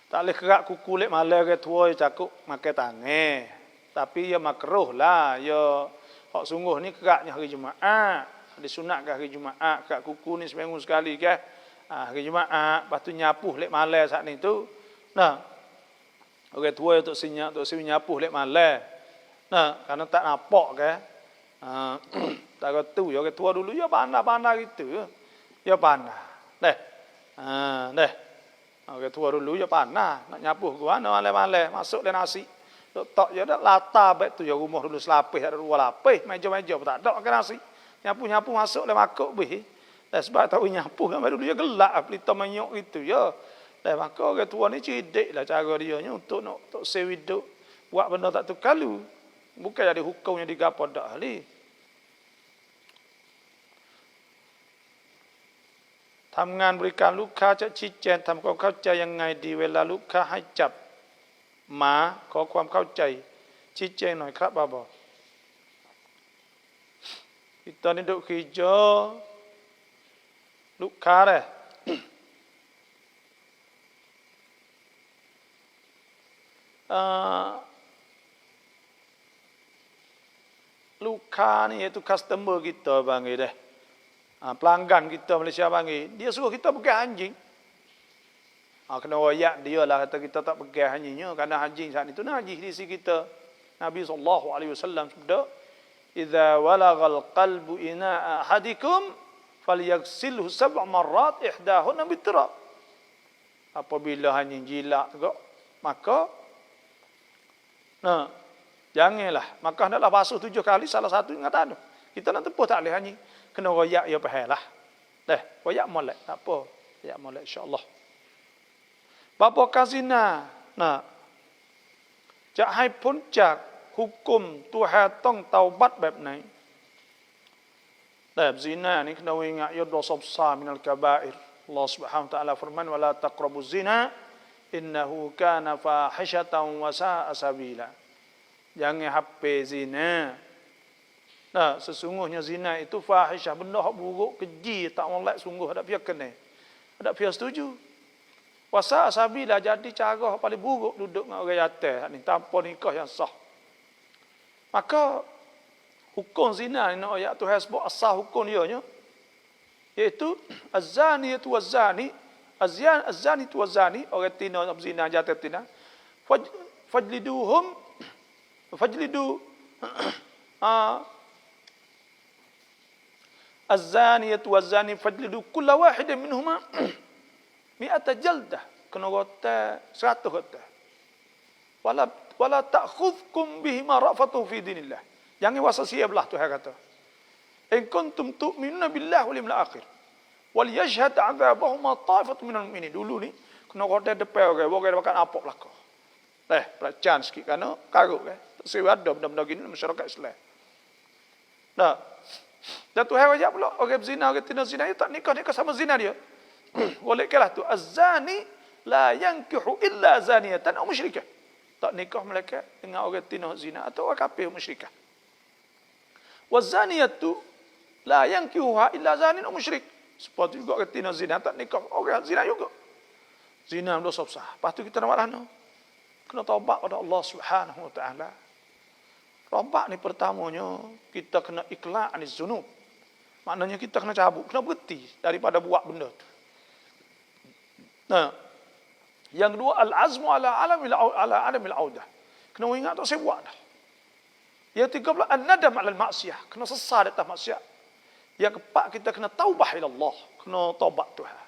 Tak boleh kerak kuku lek malam ke tua cakuk makan tangan. Tapi ya makruh lah. Ya hak sungguh ni keraknya hari Jumaat. Ada sunat ke hari Jumaat. Kerak kuku ni seminggu sekali ke. Hari Jumaat. Lepas tu nyapuh lek malam saat ni tu. Nah. Orang tua untuk sinyak untuk si nyapuh lek malam. Nah. Kerana tak nampak ke. Tak kata ya orang tua dulu ya pandai-pandai gitu. Ya pandai. Deh. Orang tua dulu ya panah nak nyapuh gua ana malam-malam masuk le nasi. Tok je dak lata baik tu ya rumah dulu selapih ada dua lapih meja-meja tak ada ke nasi. Nyapu-nyapu masuk le makuk beh. Sebab tahu nyapu kan dulu ya gelak pelita menyok gitu ya. Maka orang tua ni cerdik lah cara dia nya untuk save hidup buat benda tak terkalu. Bukan jadi hukumnya digapo dak ahli. ทำงานบริการลูกค้าจะชี้แจงทำความเข้าใจยังไงดีเวลาลูกค้าให้จับหมาขอความเข้าใจชี้แจงหน่อยครับบาบอ Kita ni duk kerjaลูกค้าเด้ ลูกค้านี่ iaitu customer kita panggil dah. Pelanggan kita Malaysia panggil, dia suruh kita pegang anjing. Kena royak dia lah kata kita tak pegang anjingnya kerana anjing saat itu najis di sisi kita. Nabi SAW sabda, "Idza walagal qalbu ina'a ahadikum falyaghsilhu 7 marrat ihdahunna biturab." Apabila anjing jilat juga, maka janganlah, maka hendaklah basuh 7 kali salah satu ingatan tu. Kita nak tepuh tak boleh anjing. Kena royak ya pahal lah. Royak molek. Tak apa. Royak molek insyaAllah. Bapa kazina.จะให้พ้นจากหุกกุมตัวแฮต้องเตาบัดแบบไหนแต่ซีนานี่kena ingat ya dosa besar minal kabair. Allah Subhanahu wa taala firman wala taqrabuz zina innahu kana fahishatan wa sa'a sabila. Jangan hape zina. Nah, sesungguhnya zina itu fahisyah, benda hak buruk, keji, tak molek sungguh, ada pihak kena. Ada pihak setuju. Wa sa'a sabila, jadi cara hak paling buruk duduk dengan orang yatim ni tanpa nikah yang sah. Maka hukum zina ni ayat Tuhan sebut asal hukum dia nya iaitu az-zaniyatu waz-zani, az-zaniyatu waz-zani, orang tina berzina jatuh tina, fajlidu az-zaniyatu waz-zani fajlidu kulla wahidin minhuma mi'ata jaldah, kena rota 100 rota. Wala ta'khudhukum bihima ra'fatu fi dinillah. Jangan wasasiah belah Tuhan kata. In kuntum tu'minuna billahi wal yawmil akhir wal yashhad 'adzabahuma ta'ifatun minal mu'minin. Dulu ni kena rota depan orang makan apa belaka. Pelajaran sikit kerana karut kan. Tak sewa ada benda-benda gini dalam masyarakat Islam. Nah. Dan Tuhan wajib pula orang berzina, orang tina zina tak nikah sama zina dia. Oleh kerana tu az-zani la yankihu illa zaniyatan aw musyrikah. Tak nikah mereka dengan orang tina zina atau orang kafir musyrikah. Waz-zaniyatu la yankihuha illa zanin aw musyrik. Seperti juga orang tina zina tak nikah orang zina juga. Zina dosa besar. Lepas tu kita nak buat mana? Kena taubat pada Allah Subhanahu wa taala. Taubat ni pertamanya kita kena ikhlas anis zunub. Maknanya kita kena cabut, kena berhenti daripada buat benda tu. Nah, yang kedua al-azmu ala adamil audah. Kena ingat tak saya buat dah. Yang tiga pula an-nadam ala al-maksiyah, kena sesal atas maksiat. Yang keempat kita kena taubah ila Allah, kena taubat Tuhan.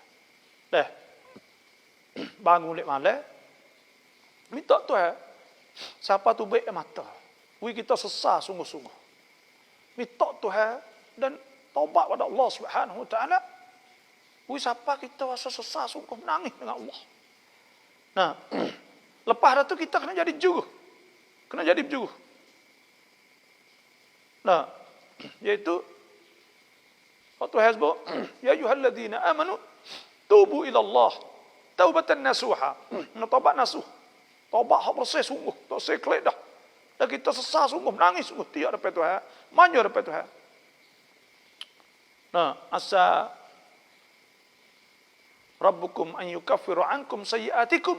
Bangun lek malam, minta Tuhan siapa tu baik mata. Kita sesal sungguh-sungguh. Minta Tuhan dan taubat pada Allah Subhanahu wa taala. Siapa kita rasa sesal sungguh menangis dengan Allah. Nah, lepas itu kita kena jadi juruh. Kena jadi berjuruh. Nah, yaitu waktu hasbuk ya ayyuhalladzina amanu tubu ila Allah taubatan nasuha. Taubat nasuh. Taubat hak bersih sungguh, tak seklik dah. Dan kita sesal sungguh, menangis sungguh tiap depan Tuhan, manja depan Tuhan. Nah, asa Rabbukum an yukaffiru ankum sayyi'atikum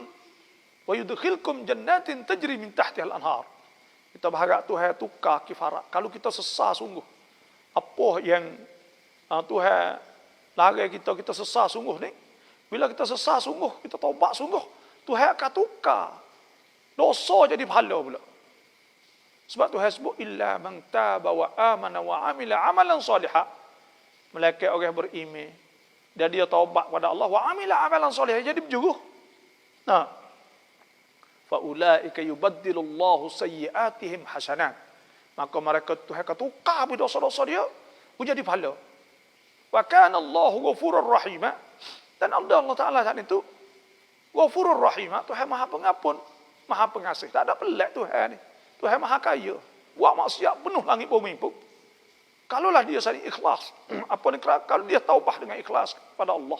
wa yudkhilkum jannatin tajri min tahtiha al-anhar. Kita berharap Tuhan tukar kifarat. Kalau kita sesal sungguh, apa yang Tuhan larang kita sesal sungguh ni, bila kita sesal sungguh, kita taubat sungguh, Tuhan akan tukar dosa jadi pahala pula. Sebab Tuhan sebut illa man taba wa amana wa amila amalan salihah. Malaikat orang beriman dan dia taubat pada Allah wa amila amalan salihah, jadi berjuruh. Nah, fa ulaika yubaddilullahu sayyi'atihim hasanat. Maka mereka Tuhan akan tukar dosa-dosa dia menjadi pahala. Wa kana Allahu ghafurur rahim. Dan Allah Taala saat itu ghafurur rahim, Tuhan Maha Pengampun, Maha Pengasih. Tak ada pelik Tuhan ni. Tuhan Maha Kaya. Buat maksiat penuh langit bumi pun. Kalaulah dia saling ikhlas, kalau dia taubah dengan ikhlas kepada Allah,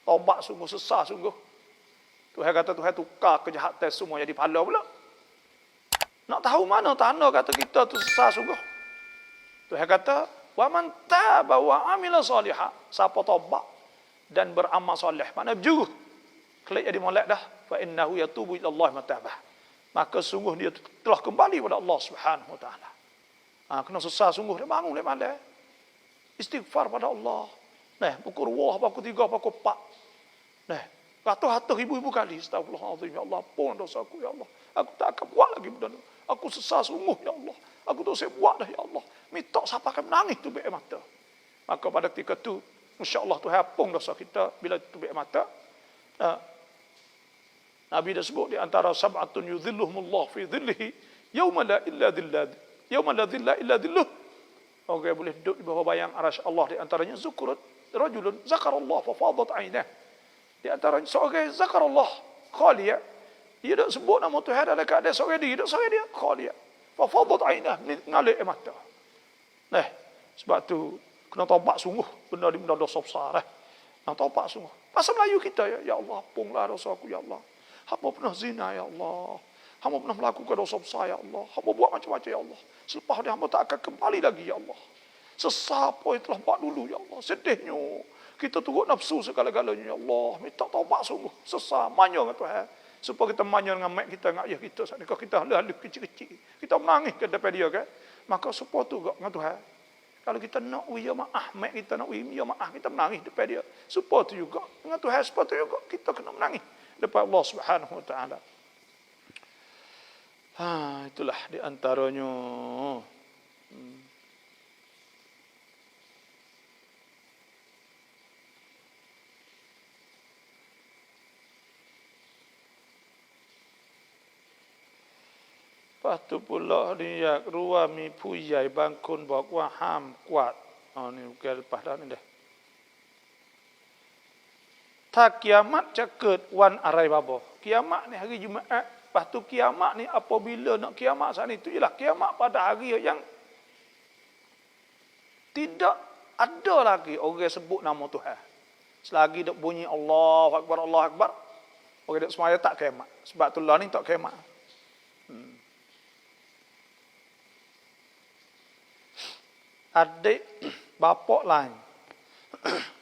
taubat sungguh, sesal sungguh, Tuhan kata Tuhan tukar kejahatan semua jadi pahala pula. Nak tahu mana tanda kata kita tu sesal sungguh? Tuhan kata, wa man taba wa amila salihah, siapa taubat dan beramal soleh, makna berjuruh, klik jadi molek dah, fa innahu yatubu ila Allah matabah. Maka sungguh dia telah kembali kepada Allah Subhanahu wa taala. Kena sesal sungguh, dia bangun dia malam. Istighfar pada Allah. Pukul 2, pukul 3, pukul 4. Ratus-ratus ribu-ribu kali. Astagfirullahaladzim, ya Allah, ampun dosa aku, ya Allah. Aku tak akan buat lagi benda ni. Aku sesal sungguh, ya Allah. Aku tak saya buat dah, ya Allah. Minta siapa akan menangis tu baik mata. Maka pada ketika tu, insya-Allah Tuhan ampun dosa kita bila tu baik mata. Nabi dah sebut di antara sab'atun yudhilluhumullah fi dhillihi yauma la illa dhillah. Yauma la dhilla illa dhilluh. Orang boleh duduk di bawah bayang arasy Allah, di antaranya zukrut rajulun zakarallah fa fadat ainah. Di antaranya seorang zakarallah khaliya. Dia dak sebut nama Tuhan dalam keadaan seorang dia khaliya. Fa fadat ainah, mengalir mata. Sebab tu kena taubat sungguh, benda dosa besar. Nak taubat sungguh. Pasal Melayu kita, ya Allah, ampunilah dosa aku, ya Allah. Hamba pernah zina ya Allah. Hamba pernah melakukan dosa besar ya Allah. Hamba buat macam-macam ya Allah. Selepas ni hamba tak akan kembali lagi ya Allah. Sesapa yang telah buat dulu ya Allah. Sedihnya. Kita turut nafsu segala-galanya ya Allah. Minta taubat sungguh. Sesat. Manya dengan Tuhan. Supaya kita manya dengan mak kita, dengan ayah kita. Saat ni kalau kita lalu kecil-kecil. Kita menangis ke depan dia kan. Maka supaya tu dengan Tuhan. Kalau kita nak ya maaf, mak kita nak ya maaf, kita menangis depan dia. Supaya tu juga. Dengan Tuhan supaya tu juga. Kita kena menangis depan Allah Subhanahu Wa Taala. Itulah di antaranya. Lepas tu pula dia ruang mi puyai bang kunบอกว่าห้ามกวาด นี่แกlepas dah ni dah. ถ้ากิยามัตจะเกิดวันอะไรบาบอ kiamat ni hari Jumaat. Lepas tu kiamat ni apabila nak kiamat saat itu ialah kiamat pada hari yang tidak ada lagi orang sebut nama Tuhan. Selagi dok bunyi Allahu Akbar, Allahu Akbar, orang dok semaya tak kiamat. Sebab tu lah ni tak kiamat. Adik bapak lain.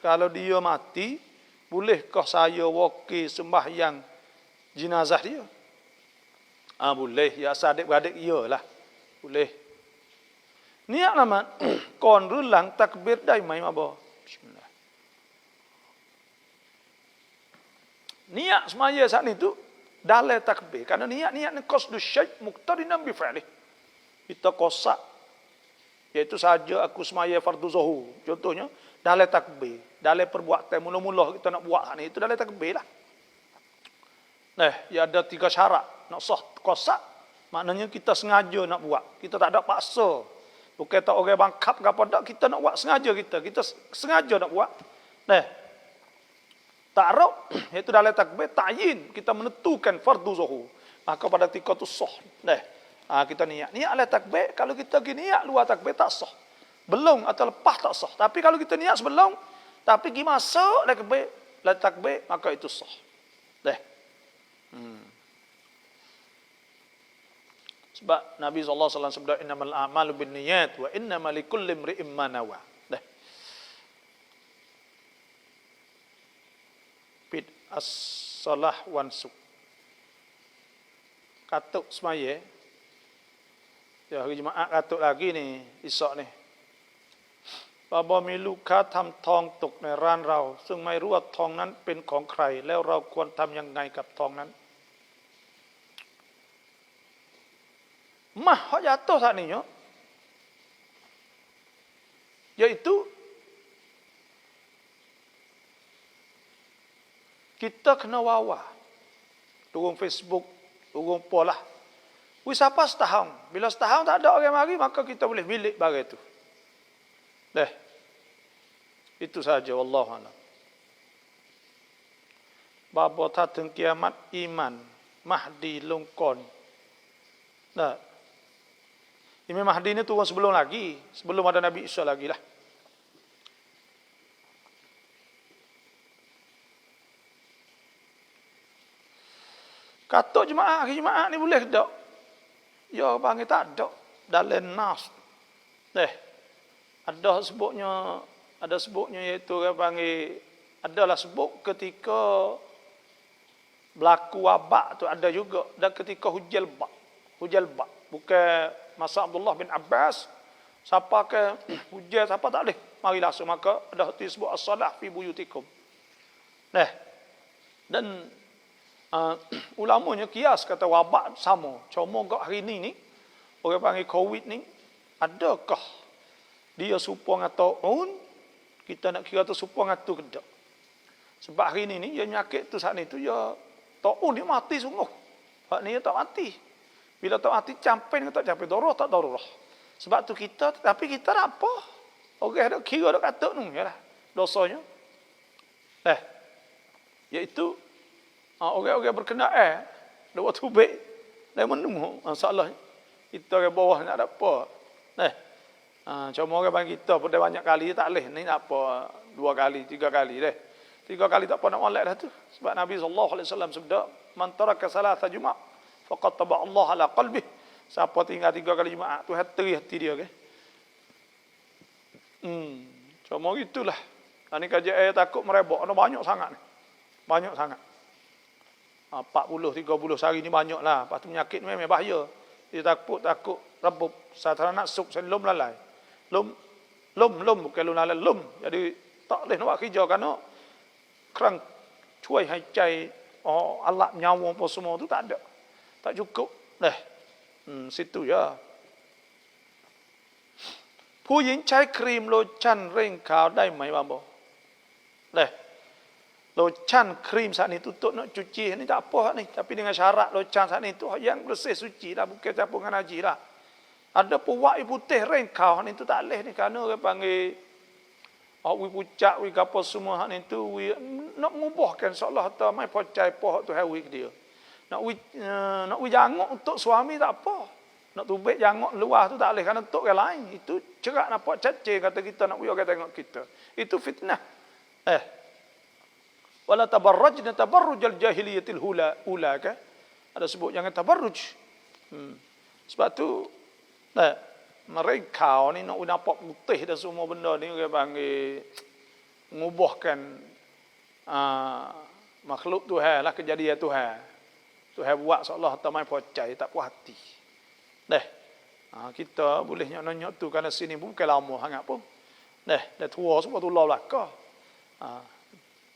Kalau dia mati, bolehkah saya wakil sembahyang jenazah dia? Boleh. Ya adik-beradik iyalah. Boleh. Niat nama kon rulang takbir dai mai apa? Bismillah. Niat semaya saat itu dalil takbir. Karena niat ni qasdu syai' muqtadinan bi fi'li. Kita kosak, iaitu saja aku semaya fardu zuhur. Contohnya dalil takbir, dalil perbuatan mula-mula kita nak buat ni itu dalil takbir lah. Ya ada 3 syarat nak sah kosak. Maknanya kita sengaja nak buat. Kita tak ada paksa. Bukan tak orang bangkap ke apa tak, kita nak buat sengaja kita sengaja nak buat. Ta'aruf iaitu dalil takbir, ta'yin kita menentukan fardu zuhur. Maka pada ketika tu sah. Kita niat oleh takbir. Kalau kita pergi niat luar takbir tak sah. Belum atau lepas tak sah. Tapi kalau kita niat sebelum, tapi pergi masuk oleh takbir, maka itu sah. Sebab Nabi SAW sebut innamal a'malu binniyat wa innamal likulli imri'in ma nawa. Bid as-salah wan suk. Katuk semaya. Ya hari Jumaat katuk lagi ni, esok ni. บาบอมีลูกค้าทำทองตกในร้านเราซึ่งไม่รู้ว่าทองนั้นเป็นของใครแล้วเราควรทำยังไงกับทองนั้น Mah jatuh saat ni yaitu kita kena wawa turun Facebook, turun pola. Wis apa setahun. Bila setahun tak ada orang mari, maka kita boleh milik barang itu. Itu saja, wallahu a'lam. Bapa taถึง kiamat iman Mahdi longkon. Imam Mahdi ni turun sebelum lagi, sebelum ada Nabi Isa lagi lah. Kata jemaah, hari jemaah ni boleh tak? Ya, panggil tak ada. Dalam nas. Ada sebutnya iaitu orang panggil, adalah sebut ketika berlaku wabak tu ada juga. Dan ketika hujal bak. Bukan masa Abdullah bin Abbas. Siapa ke hujal, siapa tak boleh. Mari langsung. Maka ada hati sebut as-salah fi buyutikum. Dan ulamanya kias kata wabak sama. Cuma kat hari ni orang panggil COVID ni, adakah dia serupa dengan ta'un? Kita nak kira tu serupa dengan tu ke tak? Sebab hari ni dia penyakit tu saat ni tu, ya ta'un dia mati sungguh. Hak ni dia tak mati. Bila tak mati campai dengan tak campai, darurah tak darurah. Sebab tu kita, tapi kita nak apa? Orang ada kira ada kata tu, yalah dosanya. Iaitu orang-orang berkenaan ada waktu baik dan menunggu masalah kita orang bawah nak ada apa. Cuma orang bagi kita pun dah banyak kali tak boleh ni nak apa 2 kali 3 kali 3 kali tak pernah molek dah tu. Sebab Nabi SAW sabda, man taraka salasa Jumat faqad taba Allah ala qalbih. Siapa tinggal 3 kali Jumaat tu hati dia ke. Cuma gitulah. Ini kajian takut merebak, ada banyak sangat ni. Banyak sangat. 40 30 sehari ni banyak lah. Lepas tu penyakit ni memang bahaya. Dia takut rebuk satara nak sup sen lum lalai. Lum bukan lum lalai, lum. Jadi tak boleh nak buat kerja kerana kerang cuai hai cai alat nyawa apa semua tu tak ada. Tak cukup. Situ ya. ผู้หญิงใช้ครีมโลชั่นเร่งขาวได้ไหมบางบ่lotion krim saat ni tutup nak cuci ni tak apa ni, tapi dengan syarat lotion saat ni tu yang bersih suci lah, bukan campur dengan najis lah. Ada puwak putih rengkau ni tu tak leh ni, kerana orang panggil wi pucak wi gapo semua hak ni tu wi nak mengubahkan seolah tak mai percaya poh tu hawi ke dia. Nak wi jangok untuk suami tak apa. Nak tubik jangok luar tu tak leh, kerana untuk orang lain itu cerak nampak cace kata kita nak wi orang tengok kita. Itu fitnah. Wala tabarrajna tabarrujal jahiliyatil ula kan? Ada sebut jangan tabarruj. Sebab tu mereka ni nak nampak putih dan semua benda ni orang panggil mengubahkan makhluk Tuhan lah, kejadian Tuhan. Tuhan buat seolah tak main percaya, tak puas hati. Kita boleh nyok-nyok tu kerana sini bukan lama sangat pun. Dah tua semua tu lah belakang.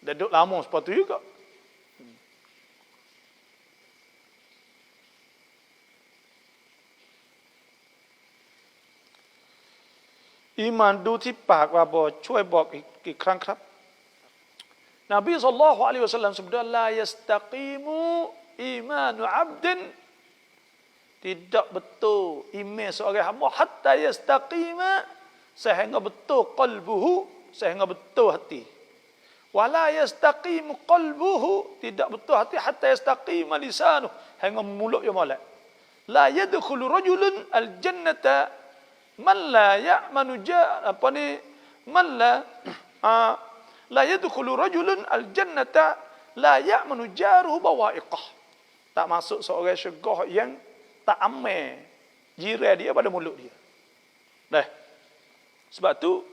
Dah duduk lama seperti itu juga. Iman ดูที่ปากว่าบ่ช่วยบอกอีกครั้งครับ Nabi SAW sabda la yastaqimu imanu 'abdin, tidak betul iman seorang hamba hatta yastaqima, sehingga betul qalbuhu, sehingga betul hati. Wala yastaqimu qalbuhu, tidak betul hati hatta yastaqima lisanuh, hingga mulut dia molek. La yadkhulu rajulun al-jannata man la ya'manu la yadkhulu rajulun al-jannata la ya'manu jaruhu bawa'iqah. Tak masuk seorang syurga yang tak aman jiran dia pada mulut dia. Sebab tu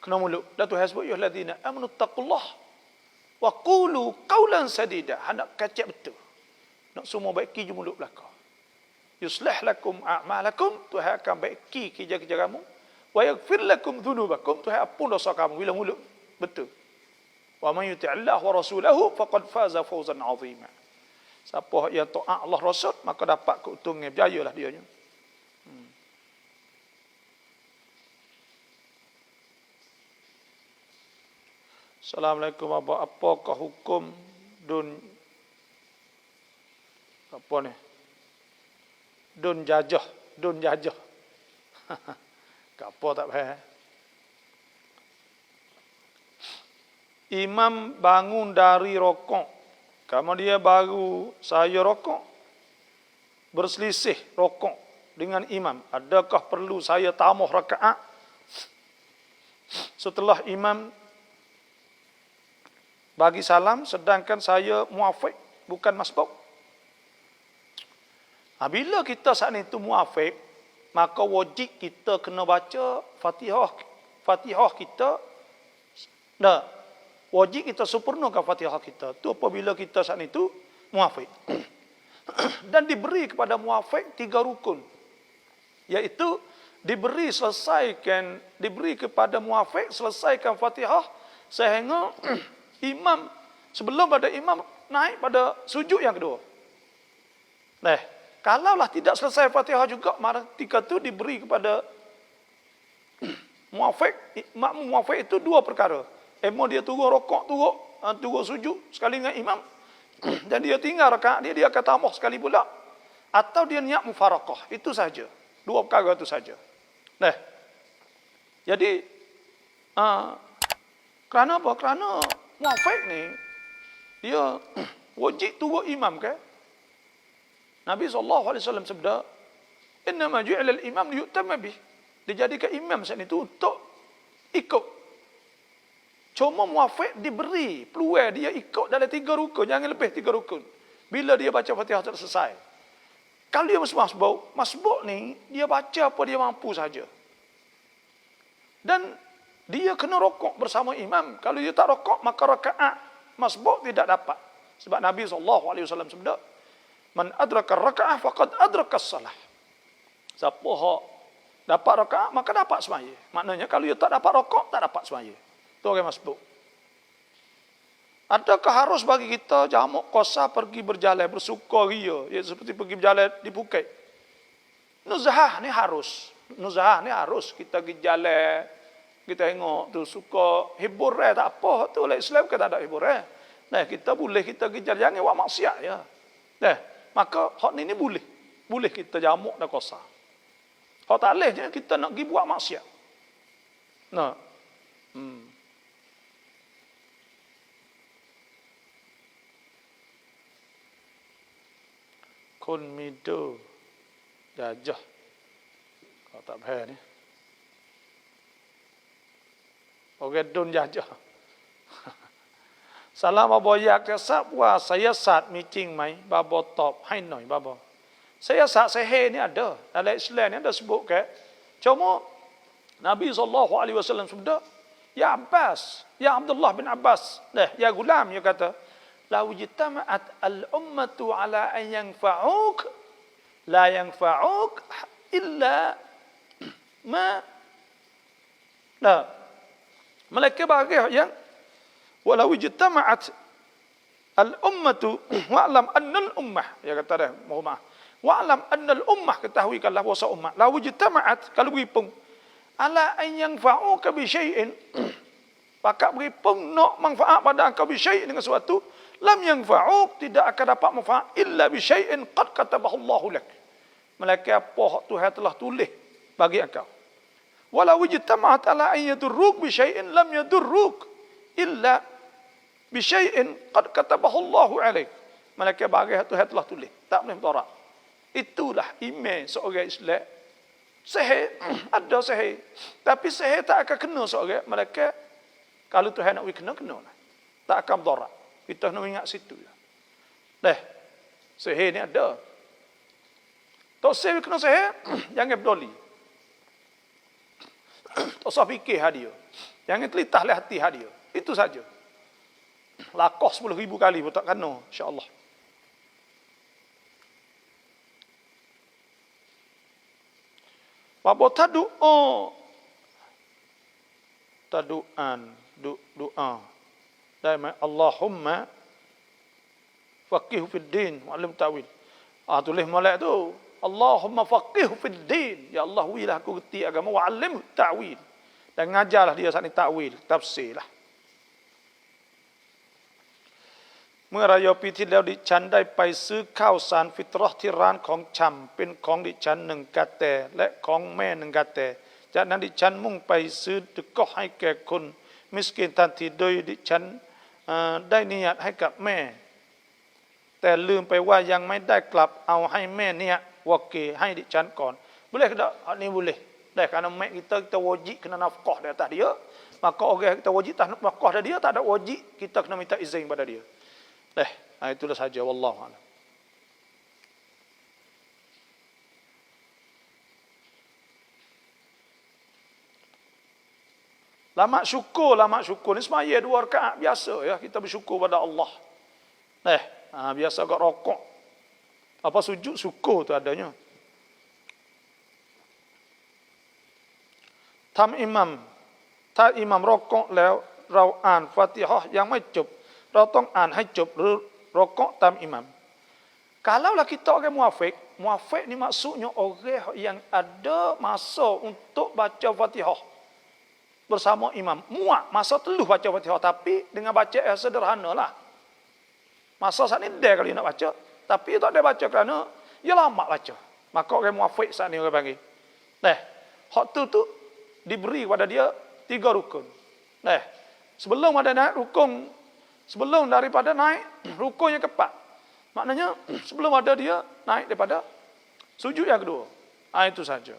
kena mulut. Dan Tuhan sebut ya allazina amanu taqullah wa qulu qawlan sadida. Hendak kacak betul. Nak semua baiki je mulut belaka. Yuslih lakum a'malakum, Tuhan akan baiki kerja-kerja kamu. Wa yaghfir lakum dhunubakum, Tuhan ampun dosa kamu bila mulut betul. Wa man yuti'illah wa rasulahu faqad faza fawzan 'azima. Siapa yang taat Allah Rasul maka dapat keuntungan, berjayalah dia nya. Assalamualaikum Abah, apakah hukum dun jajah apa tak faham. Imam bangun dari rokok, kemudian baru saya rokok, berselisih rokok dengan imam, adakah perlu saya tambah rakaat setelah imam bagi salam sedangkan saya muafiq bukan masbuk? Bila kita saat itu muafiq, maka wajib kita kena baca Fatihah kita. Wajib kita sempurnakan Fatihah kita. Itu apabila kita saat itu muafiq. Dan diberi kepada muafiq 3 rukun. Iaitu diberi kepada muafiq selesaikan Fatihah sehingga imam, sebelum pada imam naik pada sujud yang kedua. Kalaulah tidak selesai Fatihah juga, maka ketika itu diberi kepada muafiq. Makmum muafiq itu 2 perkara. Dia turun rokok, turun sujud sekali dengan imam. Dan dia tinggal rakaat dia akan tambah sekali pula. Atau dia niat mufaraqah. Itu saja. 2 perkara itu saja. Jadi, kerana apa? Kerana muafiq ni, dia wajib turun imam ke? Nabi SAW sabda, innama ju'ila al-imam liyutamma bih. Dijadikan imam saat itu untuk ikut Cuma muafiq diberi peluang dia ikut dalam 3 rukun, jangan lebih 3 rukun. Bila dia baca Fatihah sudah selesai. Kalau dia masbuk ni dia baca apa dia mampu saja. Dan dia kena rokok bersama imam. Kalau dia tak rokok, maka rakaat masbuk tidak dapat. Sebab Nabi SAW sebut, "Man adraka raka'ah faqad adraka as-salah." Siapa hak dapat rakaat, maka dapat semaya. Maknanya kalau dia tak dapat rokok, tak dapat semaya. Itu orang masbuk. Adakah harus bagi kita jamak qasar pergi berjalan bersukaria, ya seperti pergi berjalan di Phuket? Nuzhah ni harus. Nuzhah ni harus kita pergi jalan, kita tengok tu suka hiburan tak apa tu, oleh Islam kita tak ada hiburan. Nah, kita boleh kita pergi jalan, jangan buat maksiat ya. Nah, maka hak ni boleh. Boleh kita jamak dan qasar. Hak tak boleh je kita nak pergi buat maksiat. Nah. Kun mido jajah. Kalau tak faham ni. Orang dun jajah. Salam babo yak ke sap wa saya sat meeting mai babo top hai noi babo. Saya sat sehe ni ada. Dalam Islam ni ada sebut ke. Cuma Nabi SAW sebut, "Ya Abbas, ya Abdullah bin Abbas." Ya gulam dia kata, "Lau jitama'at al-ummatu ala an yanfa'uk, la yanfa'uk illa ma." Nah, mereka bagi yang walau jitama'at al-ummatu wa'lam annal ummah. Dia kata dah, mohon maaf. Wa'lam annal ummah, ketahuikanlah bahasa ummah. Lau jitama'at, kalau beripung, ala an yanfa'uka bi syai'in, pakak beripung nak manfaat pada engkau bi syai' dengan sesuatu, lam yanfa'uk, tidak akan dapat manfaat illa bi syai'in qad katabahu Allah lak. Melainkan apa Tuhan telah tulis bagi engkau. Walau ijtama'at ala an yadurruk bi syai'in lam yadurruk illa bi syai'in qad katabahu Allah alaik. Melainkan bagi Tuhan telah tulis, tak boleh bertolak. Itulah iman seorang Islam. Sihir ada sihir, tapi sihir tak akan kena seorang. Melainkan kalau Tuhan nak kena lah. Tak akan bertolak. Kita nak ingat situ. Sihir ni ada. Tak sihir kena sihir, jangan berdoli. Tak usah fikir hadiah. Jangan telitah oleh hati hadiah. Itu saja. Lakoh 10,000 kali pun tak kena, insya-Allah. Bapa tadu'an doa. Dan Allahumma faqihu fid din wa alim ta'wil. Tulis molek tu, Allahumma faqihu fid din. Ya Allah, wilah aku reti agama wa alim ta'wil. Dan ngajarlah dia saat ni ta'wil, tafsirlah. เมื่อเรายปีที่แล้วดิฉันได้ไปซื้อข้าวสารฟิตเราะห์ที่ร้านของชำเป็นของดิฉัน1 กะแตและของแม่1 กะแตจากนั้นดิฉันมุ่งไปซื้อตะกร้อให้แก่คนมิสกินทันทีโดยดิฉันได้นิยตให้กับแม่แต่ลืมไปว่ายังไม่ได้กลับเอาให้แม่เนี่ยวะกีให้ดิฉันก่อน boleh ke tak? Ini boleh. Dah kerana mak kita wajib kena nafkah di atas dia, maka orang kita wajib nafkah pada dia, tak ada wajib kita kena minta izin pada dia. Itulah saja, wallahu a'lam. Lama syukur ni semaya 2 rakaat biasa ya, kita bersyukur pada Allah. Biasa kat rokok. Apa sujud syukur tu adanya.ถ้าอิหมัมรอกะแล้วเราอ่านฟาติฮะห์ยังไม่จบเราต้องอ่านให้จบหรือรอกะตามอิหมัม Kalaulah kita orang muafiq ni maksudnya orang yang ada masa untuk baca Fatihah bersama imam. Masa teluh baca Fatihah tapi dengan baca yang sederhana lah. Masa saat ni dia kalau nak baca, tapi tak ada baca kerana dia lama baca. Maka orang muafiq saat ni orang panggil. Hak tu diberi kepada dia 3 rukun. Sebelum ada naik rukun, sebelum daripada naik rukun yang keempat. Maknanya sebelum ada dia naik daripada sujud yang kedua. Itu saja.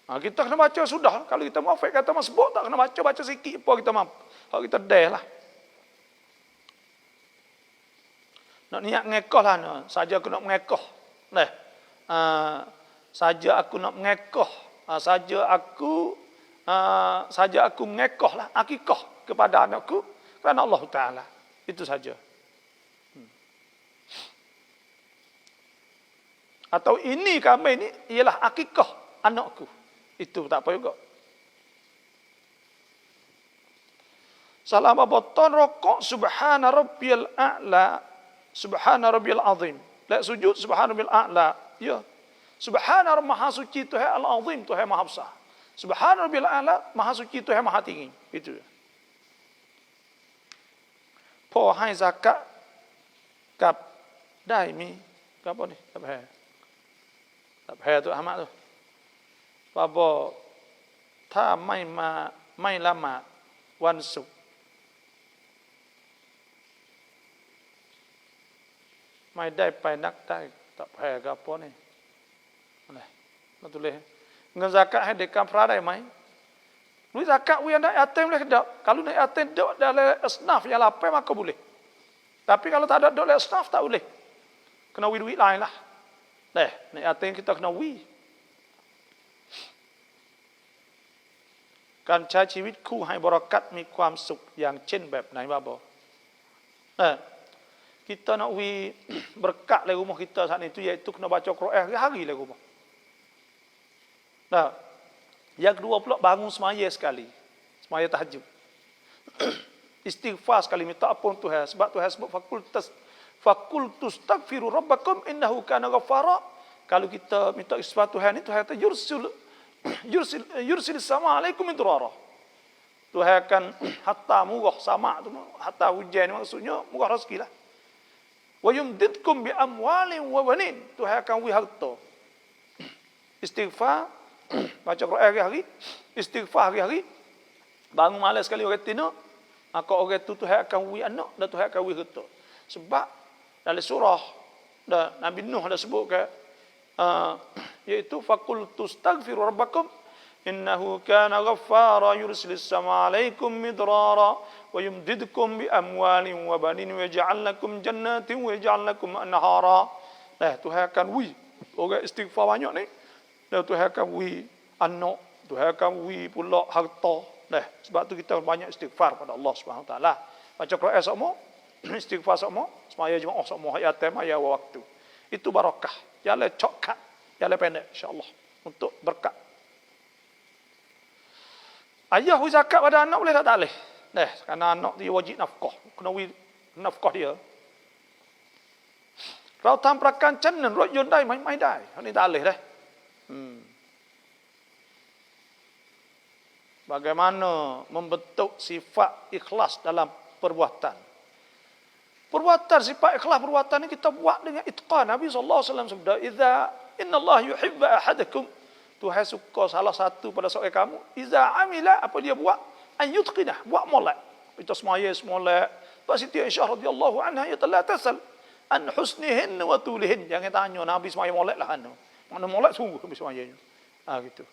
Kita kena baca sudah. Kalau kita muafik kata masbuk tak kena baca sikit apa kita mampu. Kalau kita deh lah. Nak niat ngekoh lah. Saja aku nak mengekoh. Saja aku nak mengekoh. Saja aku mengekoh lah. Akikoh kepada anakku. Kerana Allah Ta'ala. Itu saja. Atau ini kami ini ialah akikoh anakku. Itu tak apa juga. Salam abotan rokok subhana rabbiyal a'la. Subhana rabbiyal azim. Lek sujud subhana rabbiyal a'la. Ya. Subhana maha suci Tuhan al-azim, Tuhan maha besar. Subhana rabbiyal a'la, maha suci Tuhan maha tinggi. Itu. Po hai zakat kap dai mi. Kap apa ni? Kap hai. Kap hai tu amat tu. Babo ถ้าไม่ละหมาดวันศุกร์ไม่ได้ไปนักได้tak payah ke apa ni. Nak tulis. Dengan zakat hai dekat praได้ไหม Lu zakat wi anak yatim boleh dak. Kalau nak yatim dak dalam asnaf yang lapar maka boleh. Tapi kalau tak ada dak dalam asnaf tak boleh. Kena wi duit lain lah. Nak yatim kita kena wi. การใช้ชีวิตคู่ให้บารอกัตมีความสุขอย่างเช่นแบบไหนบ้าบอ kita nak berkat di rumah kita saat itu iaitu kena baca Quran hari-hari di rumah. Yang kedua pula bangun semaya sekali. Semaya tahajud. Istighfar sekali minta ampun Tuhan sebab Tuhan sebut fakultus taghfiru rabbakum innahu kana ghaffara. Kalau kita minta istighfar Tuhan ni Tuhan kata yursil sama alaikum midrara. Tuhan akan hatta murah sama tu hatta hujan maksudnya murah rezeki lah. Wa yumdidkum bi amwalin wa banin. Tuhan akan wi harta. Istighfar baca Quran hari-hari, istighfar hari-hari. Bangun malas sekali orang tino, maka orang tu Tuhan akan wi anak dan Tuhan akan wi harta. Sebab dalam surah Nabi Nuh ada sebut ke yaitu faqultus taghfiru rabbakum innahu kana ghaffara yursilis sama alaikum midrara wa yumdidkum bi amwalin wa banin wa yaj'al lakum jannatin wa yaj'al lakum anhara. Tuhan akan wi orang istighfar banyak ni dan Tuhan akan wi anak, Tuhan akan wi pula harta. Sebab tu kita banyak istighfar pada Allah Subhanahu Wa Taala. Baca Quran semua, istighfar semua, semaya jemaah semua ayat tema ya waktu. Itu barakah. Jalan cokkat, jalan pendek insya-Allah untuk berkat. Ayah zakat pada anak boleh tak boleh? Kerana anak dia wajib nafkah, kena nafkah dia. Kalau tamperakan canan rot yon dai mai dai, ni tak boleh dah. Bagaimana membentuk sifat ikhlas dalam perbuatan? Perbuatan sifat ikhlas perbuatan ni kita buat dengan itqan. Nabi sallallahu alaihi wasallam sabda, "Inna Allah yuhibbu ahadakum." Tuhan suka salah satu pada seorang kamu, iza amila apa dia buat, an yutqinah, buat molek. Kita semaya semolek. Pak Siti Aisyah radhiyallahu anha ya la tasal an husnihin wa tulihin. Jangan tanya Nabi semaya molek lah anu. Mana molek sungguh habis semayanya. Gitu.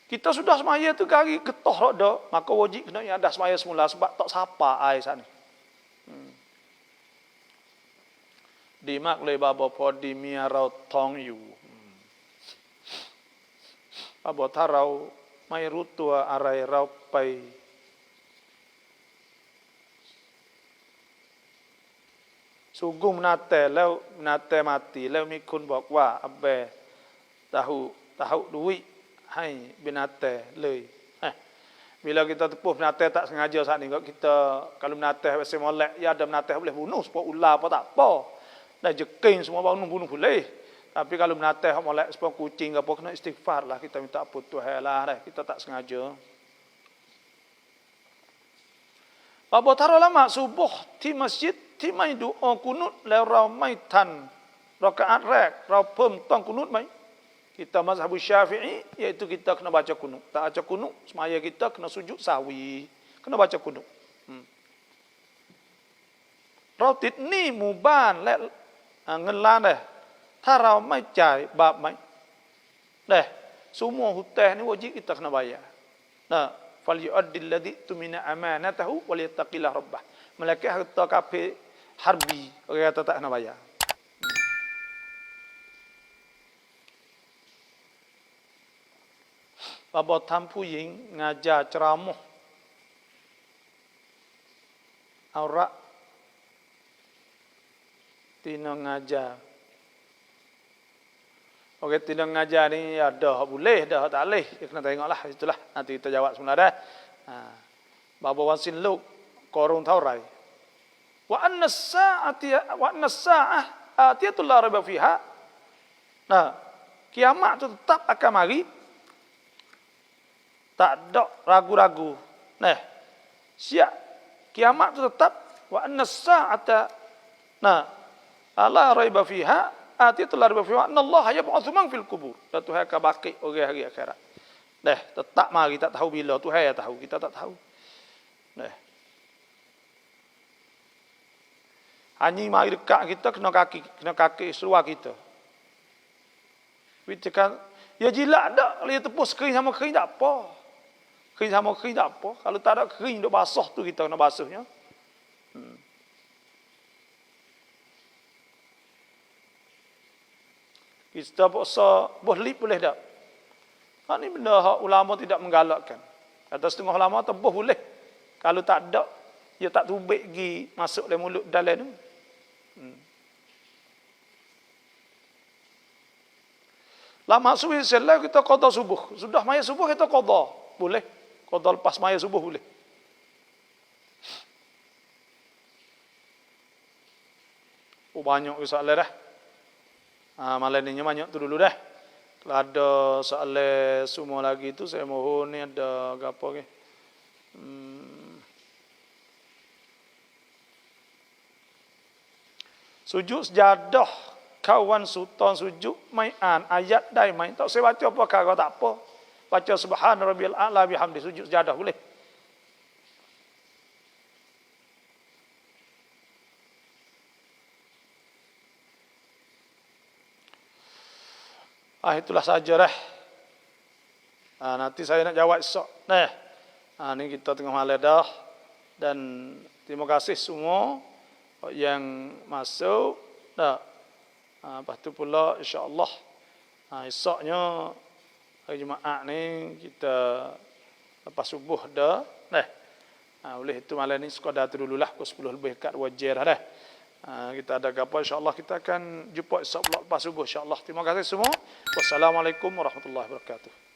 Kita sudah semaya tu kari getah dak, maka wajib kena ada semaya semula sebab tak sapa ai sana. Di mak le babo podi mia rau tong yu. Babo tarau mai rutua arai rau pai. Sugum nateแล้วnate matiแล้วมีคนบอกว่าอับเบtahu duit hai binatangเลย. Bila kita tepuh binatang tak sengaja saat ni kita kalau binatang biasa molek ya ada binatang boleh bunuh sebab ular apa tak apa. Dah jeking semua bunuh boleh. Tapi kalau binatang molek sebab kucing apa kena istighfar lah kita minta ampun Tuhan lah kita tak sengaja. Babo taro lama subuh di masjid di mai doa kunut แล้วเราไม่ทันrakaat แรกเราเพิ่มต้องkunutไหม Kita mazhab Syafi'i iaitu kita kena baca kunut. Tak baca kunut, semaya kita kena sujud sahwi. Kena baca kunut. เราติดหนี้หมู่บ้านและเงินล้านเลยถ้าเราไม่จ่ายบาปไหม Dah, semua hutang ni wajib kita kena bayar. Nah, falyu'addil ladzi tumina amanatahu walyattaqillah rabbah. Malaikat harta kafir harbi, orang kata tak kena bayar. Bapa tampu ying ngajar ceramah aurak tina ngajar. Okey, tina ngajar ni ada boleh, dah tak boleh. Kita kena tengoklah, itulah nanti kita jawab semula dah. Bapa wasin luk korung taurai. Wa anna as-sa'ah atiyatul la raiba fiha. Nah, kiamat tu tetap akan mari. Tak ada ragu-ragu. Nah, siap kiamat tu tetap wa anna as-sa'ata la raiba fiha atiyatul la raiba fiha anna Allah yab'atsu man fil qubur. Dan Tuhan akan bangkit orang hari akhirat. Nah, tetap mari, tak tahu bila, Tuhan yang tahu, kita tak tahu. Nah. Hanya mari dekat kita kena kaki seluar kita. Kita kan ya jilat dak, dia tepus kering sama kering tak apa. Kering sama kering tak apa. Kalau tak ada kering duk basah tu kita kena basuhnya. Kita paksa bohlip boleh tak? Ini benda hak ulama tidak menggalakkan. Kata setengah ulama tebuh boleh. Kalau tak ada, dia tak tubik pergi masuk dalam mulut dalam tu. Lama subuh selesai kita qada subuh. Sudah maya subuh kita qada. Boleh. Qada lepas maya subuh boleh. Banyak soalan dah. Malam ni banyak tu dulu dah. Kalau ada soalan semua lagi tu saya mohon ni ada apa ke? Sujud sejadah kawan sultan sujud mai'an ayat dai main tak saya baca apa kau tak apa. Baca subhana rabbiyal a'la bihamdi sujud sejadah boleh. Itulah saja dah. Nanti saya nak jawab esok. Ni kita tengah malam dah. Dan terima kasih semua yang masuk. Lepas tu pula insya-Allah esoknya hari Jumaat ni kita lepas subuh dah. Oleh itu malam ni sekadar tu dululah pukul 10 lebih kat wajar dah. Kita ada apa insya-Allah kita akan jumpa esok pula lepas subuh insya-Allah. Terima kasih semua. Wassalamualaikum warahmatullahi wabarakatuh.